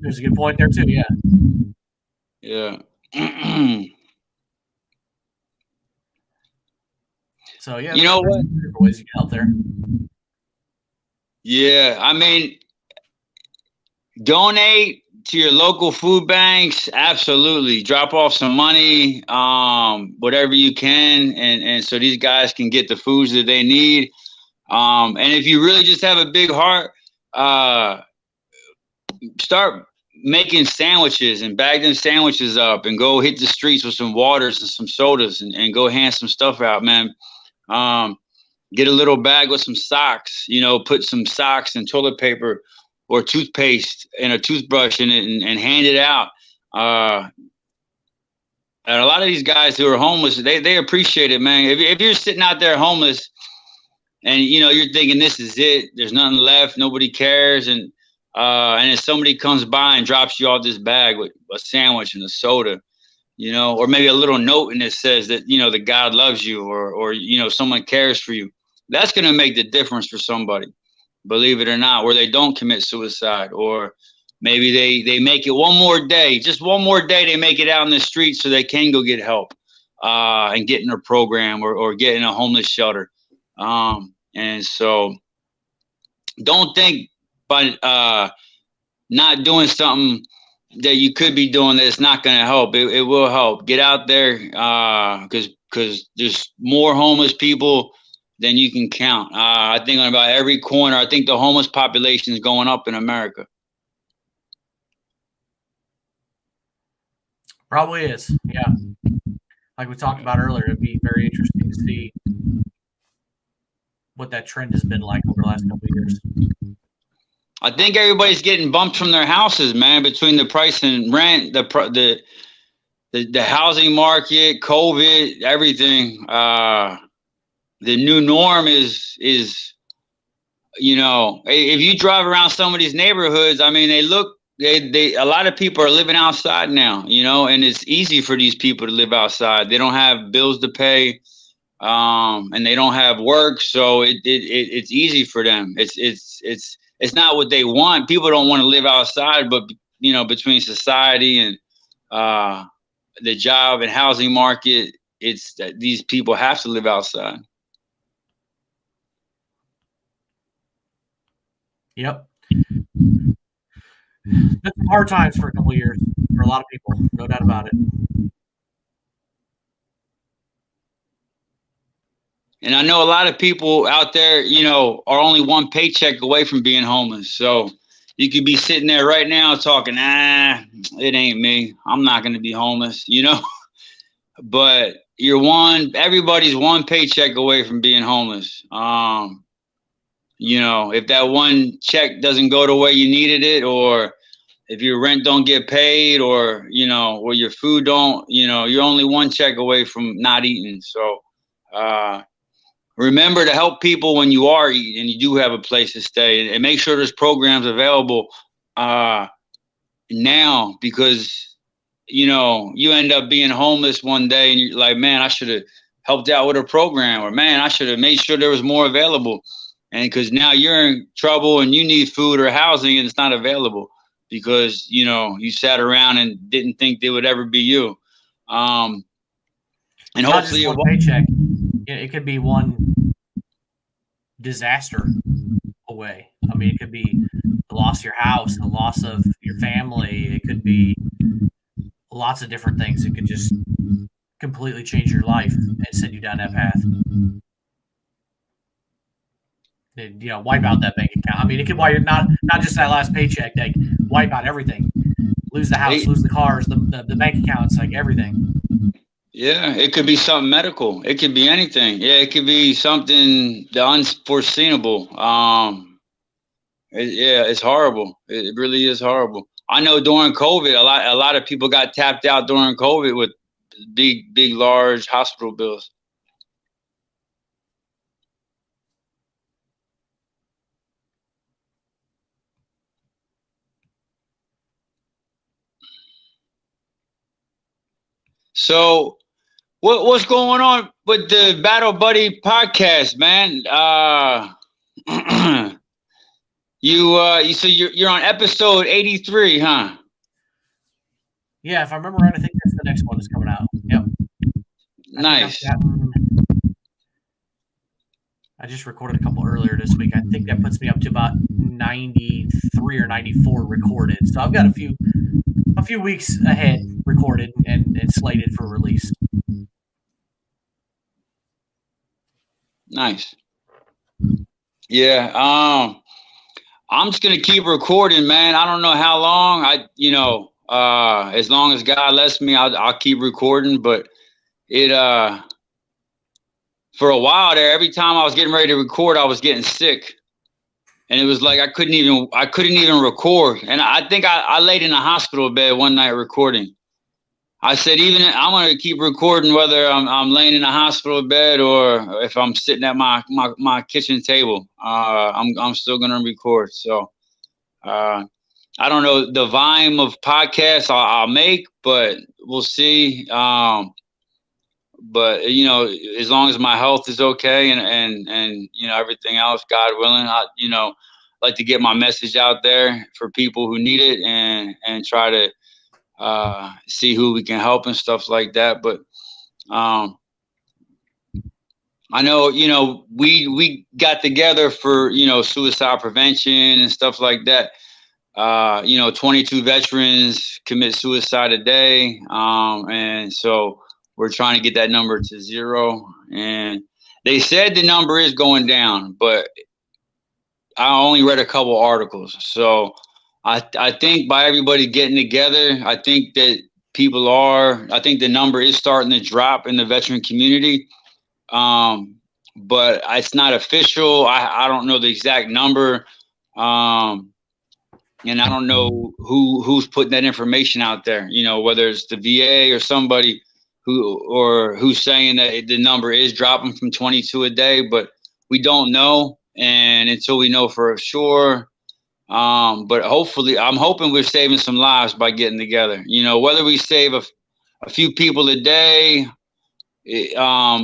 There's a good point there too. Yeah. Yeah. So yeah, you know what? Ways you can help there. Yeah, I mean, donate to your local food banks. Absolutely, drop off some money, whatever you can, and so these guys can get the foods that they need. And if you really just have a big heart, start making sandwiches and bag them sandwiches up and go hit the streets with some waters and some sodas and go hand some stuff out, man. Get a little bag with some socks, put some socks and toilet paper, or toothpaste and a toothbrush in it and hand it out. And a lot of these guys who are homeless, they appreciate it, man. If you're sitting out there homeless and you're thinking this is it, there's nothing left, nobody cares, and if somebody comes by and drops you off this bag with a sandwich and a soda, or maybe a little note in it says that that God loves you, or someone cares for you, that's gonna make the difference for somebody, believe it or not, where they don't commit suicide, or maybe they make it one more day, just one more day, they make it out in the street so they can go get help and get in a program or get in a homeless shelter. And so don't think by not doing something that you could be doing that it's not going to help. It will help. Get out there because there's more homeless people than you can count. I think on about every corner, I think the homeless population is going up in America. Probably is, yeah. Like we talked about earlier, it'd be very interesting to see what that trend has been like over the last couple of years. I think everybody's getting bumped from their houses, man, between the price and rent, the housing market, COVID, everything. The new norm is if you drive around some of these neighborhoods, I mean, a lot of people are living outside now, and it's easy for these people to live outside. They don't have bills to pay, and they don't have work, so it's easy for them. It's not what they want. People don't want to live outside, but between society and the job and housing market, it's that these people have to live outside. Yep. Been some hard times for a couple of years for a lot of people, no doubt about it. And I know a lot of people out there, are only one paycheck away from being homeless. So you could be sitting there right now talking, it ain't me. I'm not going to be homeless, but everybody's one paycheck away from being homeless. If that one check doesn't go the way you needed it, or if your rent don't get paid, or your food don't, you're only one check away from not eating. So remember to help people when you are eating and you do have a place to stay, and make sure there's programs available now, because you end up being homeless one day and you're like, man, I should have helped out with a program, or man, I should have made sure there was more available. And because now you're in trouble and you need food or housing and it's not available because, you sat around and didn't think they would ever be you. And it's hopefully not just one paycheck. It could be one disaster away. I mean, it could be the loss of your house, the loss of your family. It could be lots of different things. It could just completely change your life and send you down that path. Wipe out that bank account. I mean, it could wipe not just that last paycheck, like wipe out everything. Lose the house, lose the cars, the bank accounts, like everything. Yeah, it could be something medical. It could be anything. Yeah, it could be something the unforeseeable. It's horrible. It really is horrible. I know during COVID, a lot of people got tapped out during COVID with big, large hospital bills. So what's going on with the Battle Buddy podcast, man? You said you're on episode 83, huh? Yeah, if I remember right, I think that's the next one that's coming out. Yep. Nice. I just recorded a couple earlier this week. I think that puts me up to about 93 or 94 recorded. So I've got a few weeks ahead recorded and slated for release. Nice. Yeah. I'm just gonna keep recording, man. I don't know how long. As long as God lets me, I'll keep recording. But for a while there, every time I was getting ready to record, I was getting sick. and it was like I couldn't even record. And I think I laid in a hospital bed one night recording. I said, even I'm gonna keep recording whether I'm laying in a hospital bed or if I'm sitting at my kitchen table. I'm still gonna record. So I don't know the volume of podcasts I'll make, but we'll see. But as long as my health is okay and everything else, God willing, I like to get my message out there for people who need it and try to see who we can help and stuff like that. But I know we got together for suicide prevention and stuff like that. 22 veterans commit suicide a day, and so we're trying to get that number to 0. And they said the number is going down, but I only read a couple articles. So I think by everybody getting together, I think that I think the number is starting to drop in the veteran community. But it's not official. I don't know the exact number. And I don't know who's putting that information out there, whether it's the VA or somebody who's saying that the number is dropping from 22 a day, but we don't know. And until we know for sure, but hopefully I'm hoping we're saving some lives by getting together, whether we save a few people a day,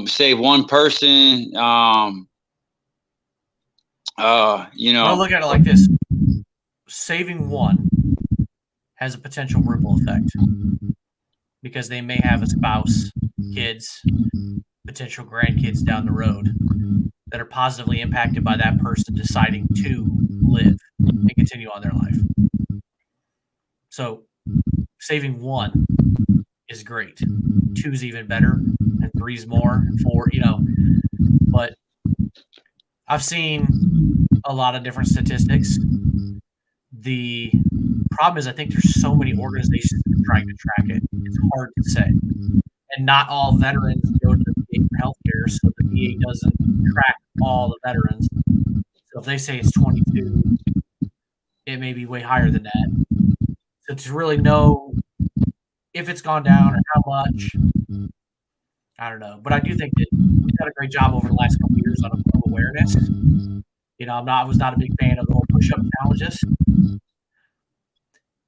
save one person, Well, look at it like this. Saving one has a potential ripple effect because they may have a spouse, kids, potential grandkids down the road that are positively impacted by that person deciding to live and continue on their life. So saving one is great. 2's even better, and 3's more, 4, but I've seen a lot of different statistics. The problem is I think there's so many organizations that are trying to track it. It's hard to say. And not all veterans go to the VA for healthcare, so the VA doesn't track all the veterans. So if they say it's 22, it may be way higher than that. So to really know if it's gone down or how much, I don't know. But I do think that we've done a great job over the last couple of years on awareness. I was not a big fan of the whole push-up challenges.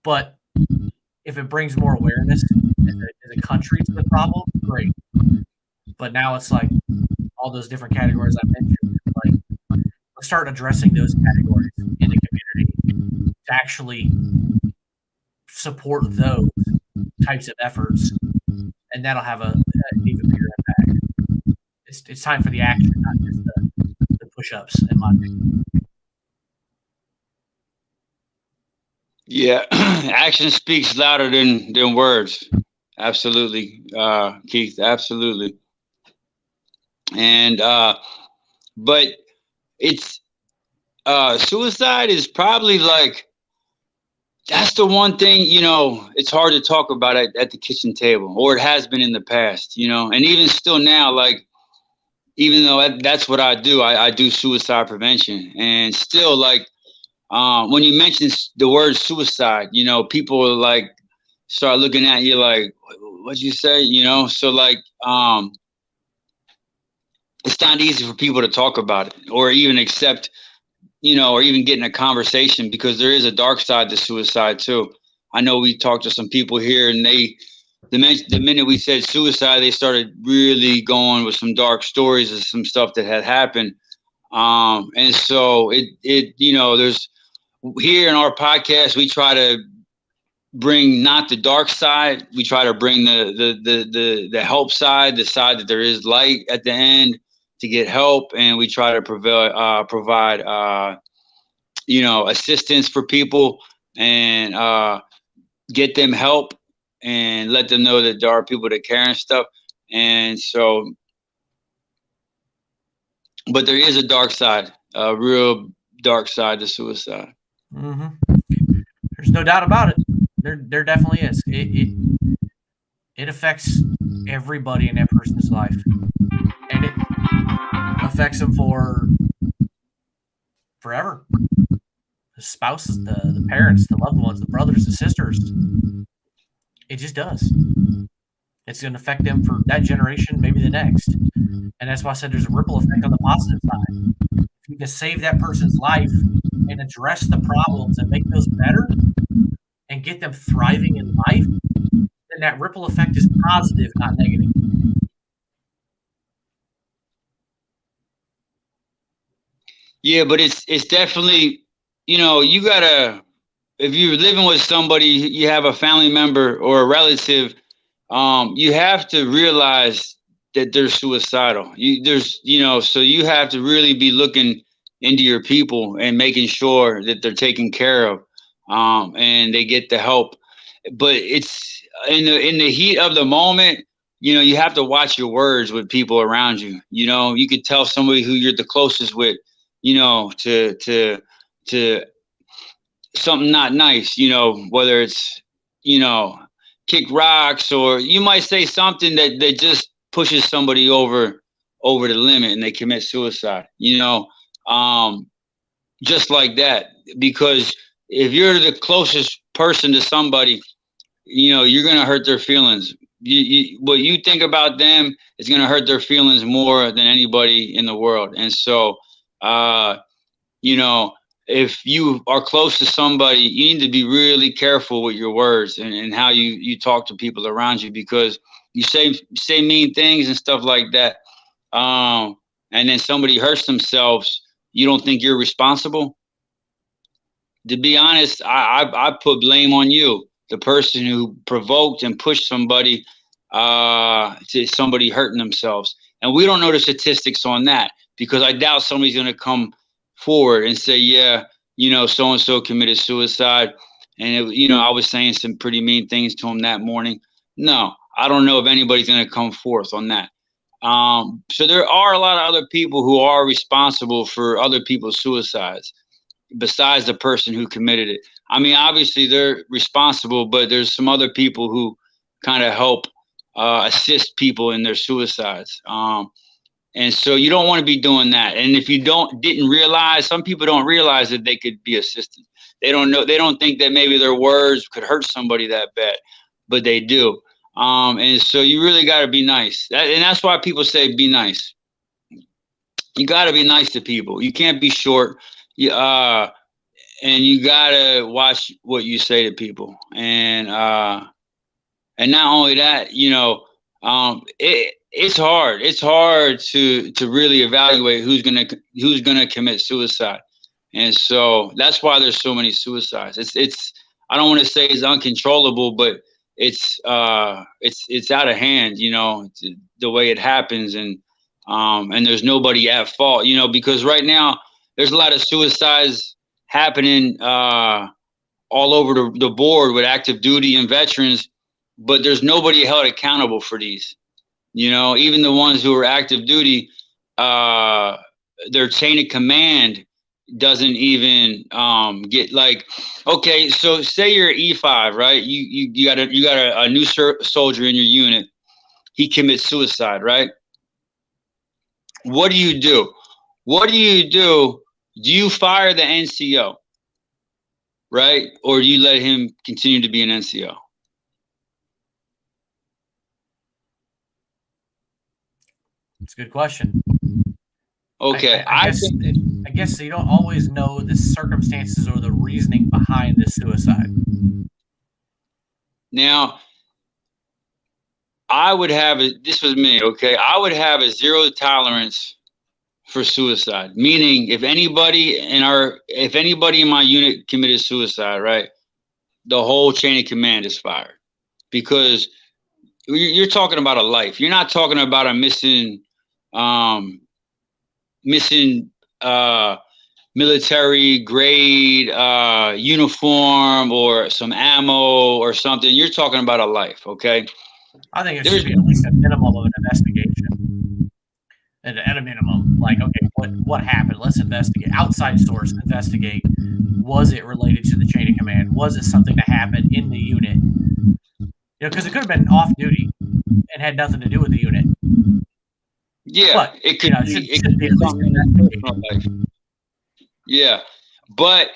But if it brings more awareness as a country to the problem, great. But now it's like all those different categories I mentioned. Like, let's start addressing those categories in the community to actually support those types of efforts, and that'll have an even bigger impact. It's time for the action, not just the push-ups, in my opinion. Yeah, action speaks louder than words. Absolutely, Keith. Absolutely. And but it's suicide is probably like that's the one thing it's hard to talk about at the kitchen table, or it has been in the past. And even still now, like even though that's what I do, I do suicide prevention, and still like. When you mention the word suicide, people like start looking at you like, what'd you say? So like, it's not easy for people to talk about it or even accept, or even get in a conversation, because there is a dark side to suicide too. I know we talked to some people here, and the minute we said suicide, they started really going with some dark stories of some stuff that had happened. And so there's, here in our podcast, we try to bring not the dark side. We try to bring the help side, the side that there is light at the end to get help, and we try to provide assistance for people and get them help and let them know that there are people that care and stuff. And so, but there is a dark side, a real dark side to suicide. Mm-hmm. There's no doubt about it. There definitely is. It affects everybody in that person's life, and it affects them forever. spouses, the parents, the loved ones, the brothers, the sisters. It just does. It's going to affect them for that generation, maybe the next. And that's why I said there's a ripple effect on the positive side. If you can save that person's life and address the problems and make those better and get them thriving in life, then that ripple effect is positive, not negative. Yeah, but it's definitely, you gotta, if you're living with somebody, you have a family member or a relative, you have to realize that they're suicidal. So you have to really be looking into your people and making sure that they're taken care of, and they get the help. But it's in the heat of the moment. You have to watch your words with people around you. You could tell somebody who you're the closest with, to something not nice, whether it's, kick rocks, or you might say something that just pushes somebody over the limit and they commit suicide, just like that. Because if you're the closest person to somebody, you're going to hurt their feelings. What you think about them is going to hurt their feelings more than anybody in the world. And so, if you are close to somebody, you need to be really careful with your words and how you talk to people around you, because you say mean things and stuff like that. And then somebody hurts themselves. You don't think you're responsible? To be honest, I put blame on you, the person who provoked and pushed somebody to somebody hurting themselves. And we don't know the statistics on that, because I doubt somebody's going to come forward and say, yeah, so and so committed suicide, and I was saying some pretty mean things to him that morning. No, I don't know if anybody's going to come forth on that. So there are a lot of other people who are responsible for other people's suicides besides the person who committed it. I mean, obviously they're responsible, but there's some other people who kind of help assist people in their suicides. And so you don't want to be doing that. And if you didn't realize, some people don't realize that they could be assisted. They don't know. They don't think that maybe their words could hurt somebody that bad, but they do. And so you really got to be nice. And that's why people say be nice. You got to be nice to people. You can't be short. And you got to watch what you say to people. And not only that, it's hard. It's hard to really evaluate who's gonna commit suicide, and so that's why there's so many suicides. It's I don't want to say it's uncontrollable, but it's out of hand. The way it happens, and there's nobody at fault. Because right now there's a lot of suicides happening all over the board with active duty and veterans, but there's nobody held accountable for these. Even the ones who are active duty, their chain of command doesn't even get like, okay, so say you're E5, right? You got a new soldier in your unit. He commits suicide, right? What do you do? What do you do? Do you fire the NCO, right? Or do you let him continue to be an NCO? It's a good question. Okay, I guess you don't always know the circumstances or the reasoning behind this suicide. Now, this was me, okay? I would have a zero tolerance for suicide, meaning if anybody in my unit committed suicide, right, the whole chain of command is fired, because you're talking about a life. You're not talking about a missing military grade uniform or some ammo or something. You're talking about a life, okay? I think it should be at least a minimum of an investigation. At a minimum, like, okay, what happened? Let's investigate. Outside source, investigate. Was it related to the chain of command? Was it something that happened in the unit? Because it could have been off duty and had nothing to do with the unit. Yeah, but, it could be. It could be something in personal life. Yeah, but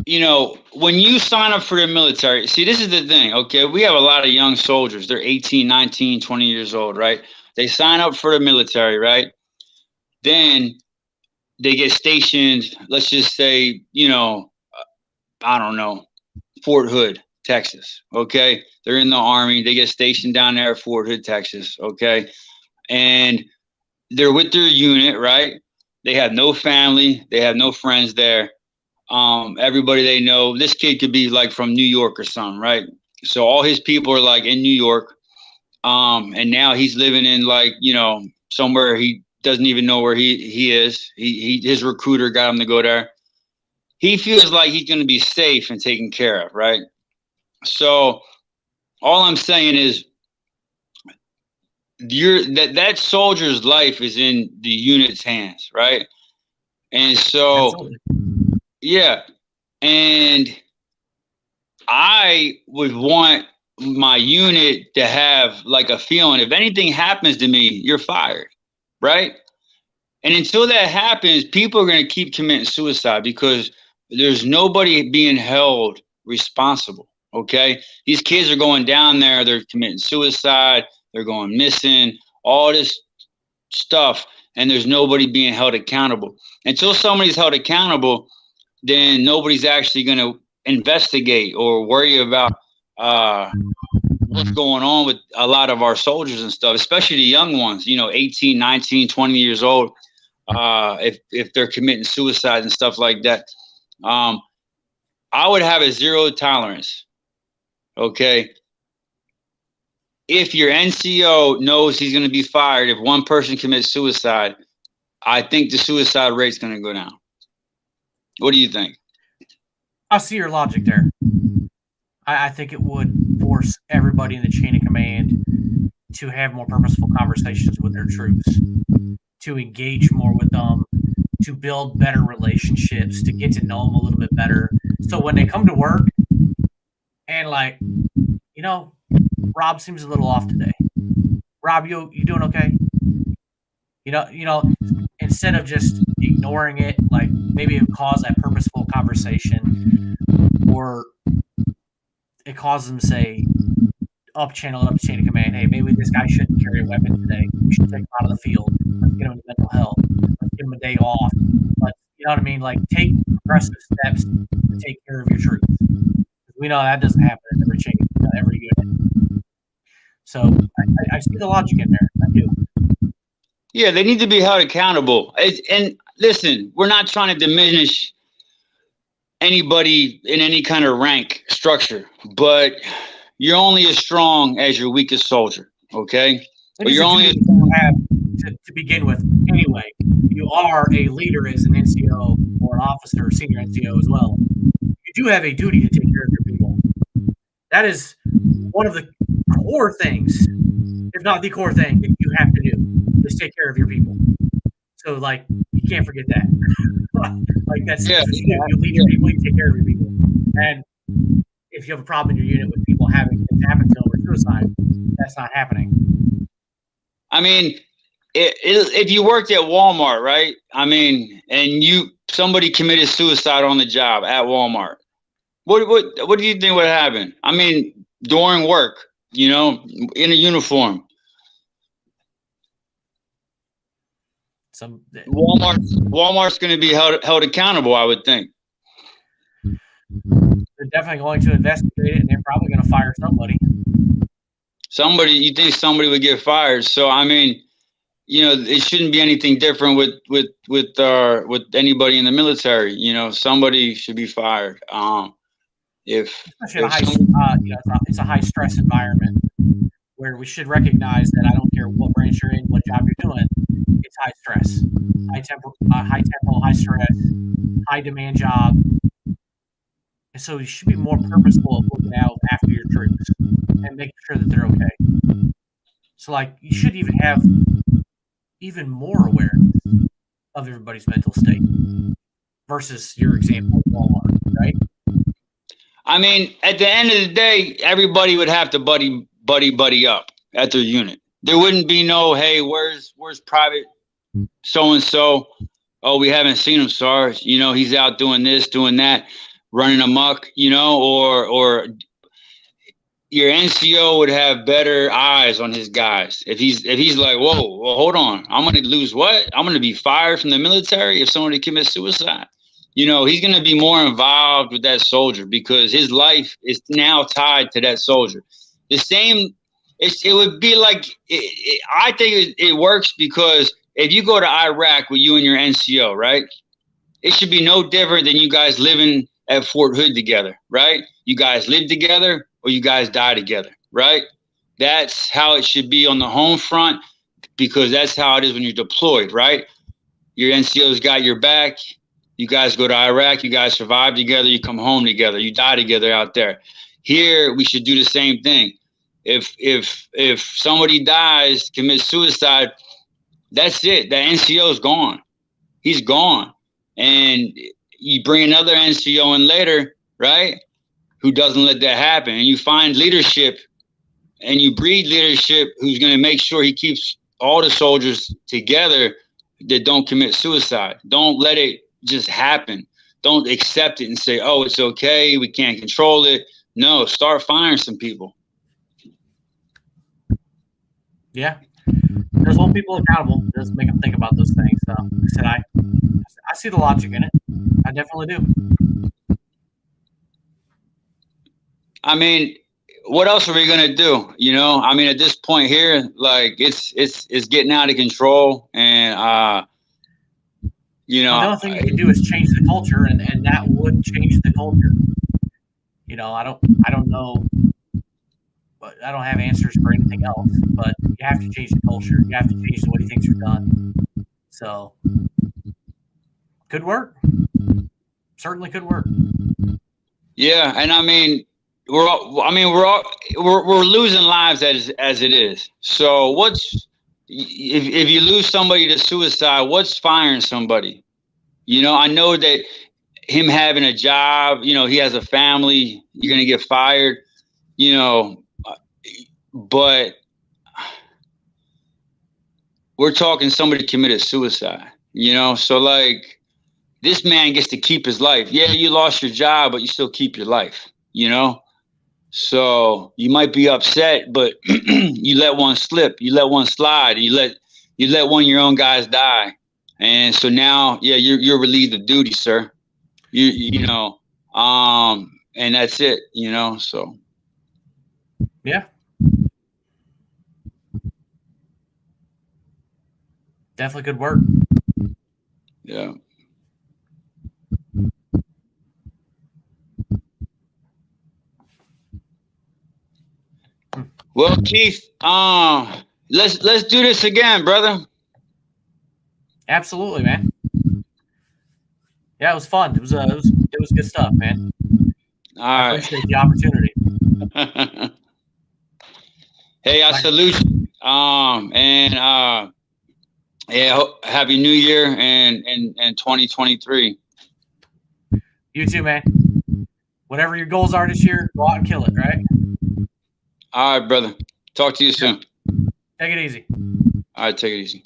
you know, when you sign up for the military, see, this is the thing, okay? We have a lot of young soldiers. They're 18, 19, 20 years old, right? They sign up for the military, right? Then they get stationed, let's just say, you know, I don't know, Fort Hood, Texas, okay? They're in the Army. They get stationed down there at Fort Hood, Texas, okay? And they're with their unit, right? They have no family. They have no friends there. Everybody they know, this kid could be like from New York or something, right? So all his people are like in New York. And now he's living in like, you know, somewhere he doesn't even know where he is. His recruiter got him to go there. He feels like he's going to be safe and taken care of, right? So all I'm saying is that soldier's life is in the unit's hands, right? And so Absolutely. yeah, and I would want my unit to have like a feeling if anything happens to me, you're fired, right? And until that happens, people are going to keep committing suicide because there's nobody being held responsible. Okay. These kids are going down there, they're committing suicide, they're going missing, all this stuff, and there's nobody being held accountable. Until somebody's held accountable, then nobody's actually going to investigate or worry about what's going on with a lot of our soldiers and stuff, especially the young ones, you know, 18, 19, 20 years old. If they're committing suicide and stuff like that, I would have a zero tolerance. Okay. If your NCO knows he's going to be fired, if one person commits suicide, I think the suicide rate's going to go down. What do you think? I see your logic there. I think it would force everybody in the chain of command to have more purposeful conversations with their troops, to engage more with them, to build better relationships, to get to know them a little bit better. So when they come to work and like, you know, Rob seems a little off today. Rob, you doing okay? You know, instead of just ignoring it, like maybe it cause that purposeful conversation, or it causes them to say up chain of command, hey, maybe this guy shouldn't carry a weapon today. We should take him out of the field. Let's get him to mental health. Let's give him a day off. Let's, you know what I mean? Like take progressive steps to take care of your troops. We know that doesn't happen in every chain, every unit. So I see the logic in there. I do. Yeah, they need to be held accountable. And listen, we're not trying to diminish anybody in any kind of rank structure, but you're only as strong as your weakest soldier. Okay, but you're only have to begin with anyway. You are a leader as an NCO or an officer, senior NCO as well. You do have a duty to take care of your people. That is one of the core things, if not the core thing, that you have to do is take care of your people. So, like, you can't forget that. Like, that's what you do. You lead your people, you take care of your people. And if you have a problem in your unit with people having things happen to them or suicide, that's not happening. I mean, if you worked at Walmart, right? I mean, and somebody committed suicide on the job at Walmart, what do you think would happen? I mean, during work, you know, in a uniform. Walmart's going to be held accountable, I would think. They're definitely going to investigate it, and they're probably going to fire somebody. You think somebody would get fired? So I mean, you know, it shouldn't be anything different with anybody in the military. You know, somebody should be fired. It's a high stress environment where we should recognize that I don't care what branch you're in, what job you're doing, it's high stress, high tempo, high stress, high demand job. And so you should be more purposeful of looking out after your troops and making sure that they're okay. So, like, you should even have even more awareness of everybody's mental state versus your example of Walmart, right? I mean, at the end of the day, everybody would have to buddy up at their unit. There wouldn't be no, hey, where's Private so and so? Oh, we haven't seen him, Sarge. You know, he's out doing this, doing that. running amok, you know, or your NCO would have better eyes on his guys. If he's like, whoa, well, hold on, I'm going to lose what? I'm going to be fired from the military if somebody commits suicide. You know, he's going to be more involved with that soldier because his life is now tied to that soldier. The same, it would be like, I think it works because if you go to Iraq with you and your NCO, right, it should be no different than you guys living at Fort Hood together, right? You guys live together or you guys die together, right? That's how it should be on the home front because that's how it is when you're deployed, right? Your NCO's got your back. You guys go to Iraq, you guys survive together, you come home together, you die together out there. Here, we should do the same thing. If somebody dies, commits suicide, that's it. The NCO is gone. He's gone. And you bring another NCO in later, right, who doesn't let that happen. And you find leadership and you breed leadership who's going to make sure he keeps all the soldiers together that don't commit suicide. Don't let it just happen. Don't accept it and say, oh, it's okay, we can't control it. No, start firing some people. Yeah. There's hold people accountable. Just make them think about those things. Like I said, I see the logic in it. I definitely do. I mean, what else are we gonna do? You know, I mean, at this point here, like it's getting out of control, and you know, well, the only thing you can do is change the culture, and that would change the culture. You know, I don't know, but I don't have answers for anything else. But you have to change the culture. You have to change the way things are done. So, could work. Certainly could work. Yeah, and I mean, we're losing lives as it is. So what's if you lose somebody to suicide, what's firing somebody? You know, I know that him having a job, you know, he has a family, you're gonna get fired, you know, but we're talking somebody committed suicide, you know, so like this man gets to keep his life. Yeah, you lost your job, but you still keep your life, you know? So you might be upset, but you let one slip, you let one slide, you let one of your own guys die. And so now, yeah, you're relieved of duty, sir. You know, and that's it, you know, so. Yeah. Definitely could work. Yeah. Well, Keith, let's do this again, brother. Absolutely, man. Yeah, it was fun. It was good stuff, man. All right. I appreciate the opportunity. Hey, I salute you. Yeah, happy New Year and 2023. You too, man. Whatever your goals are this year, go out and kill it, right? All right, brother. Talk to you soon. Take it easy. All right, take it easy.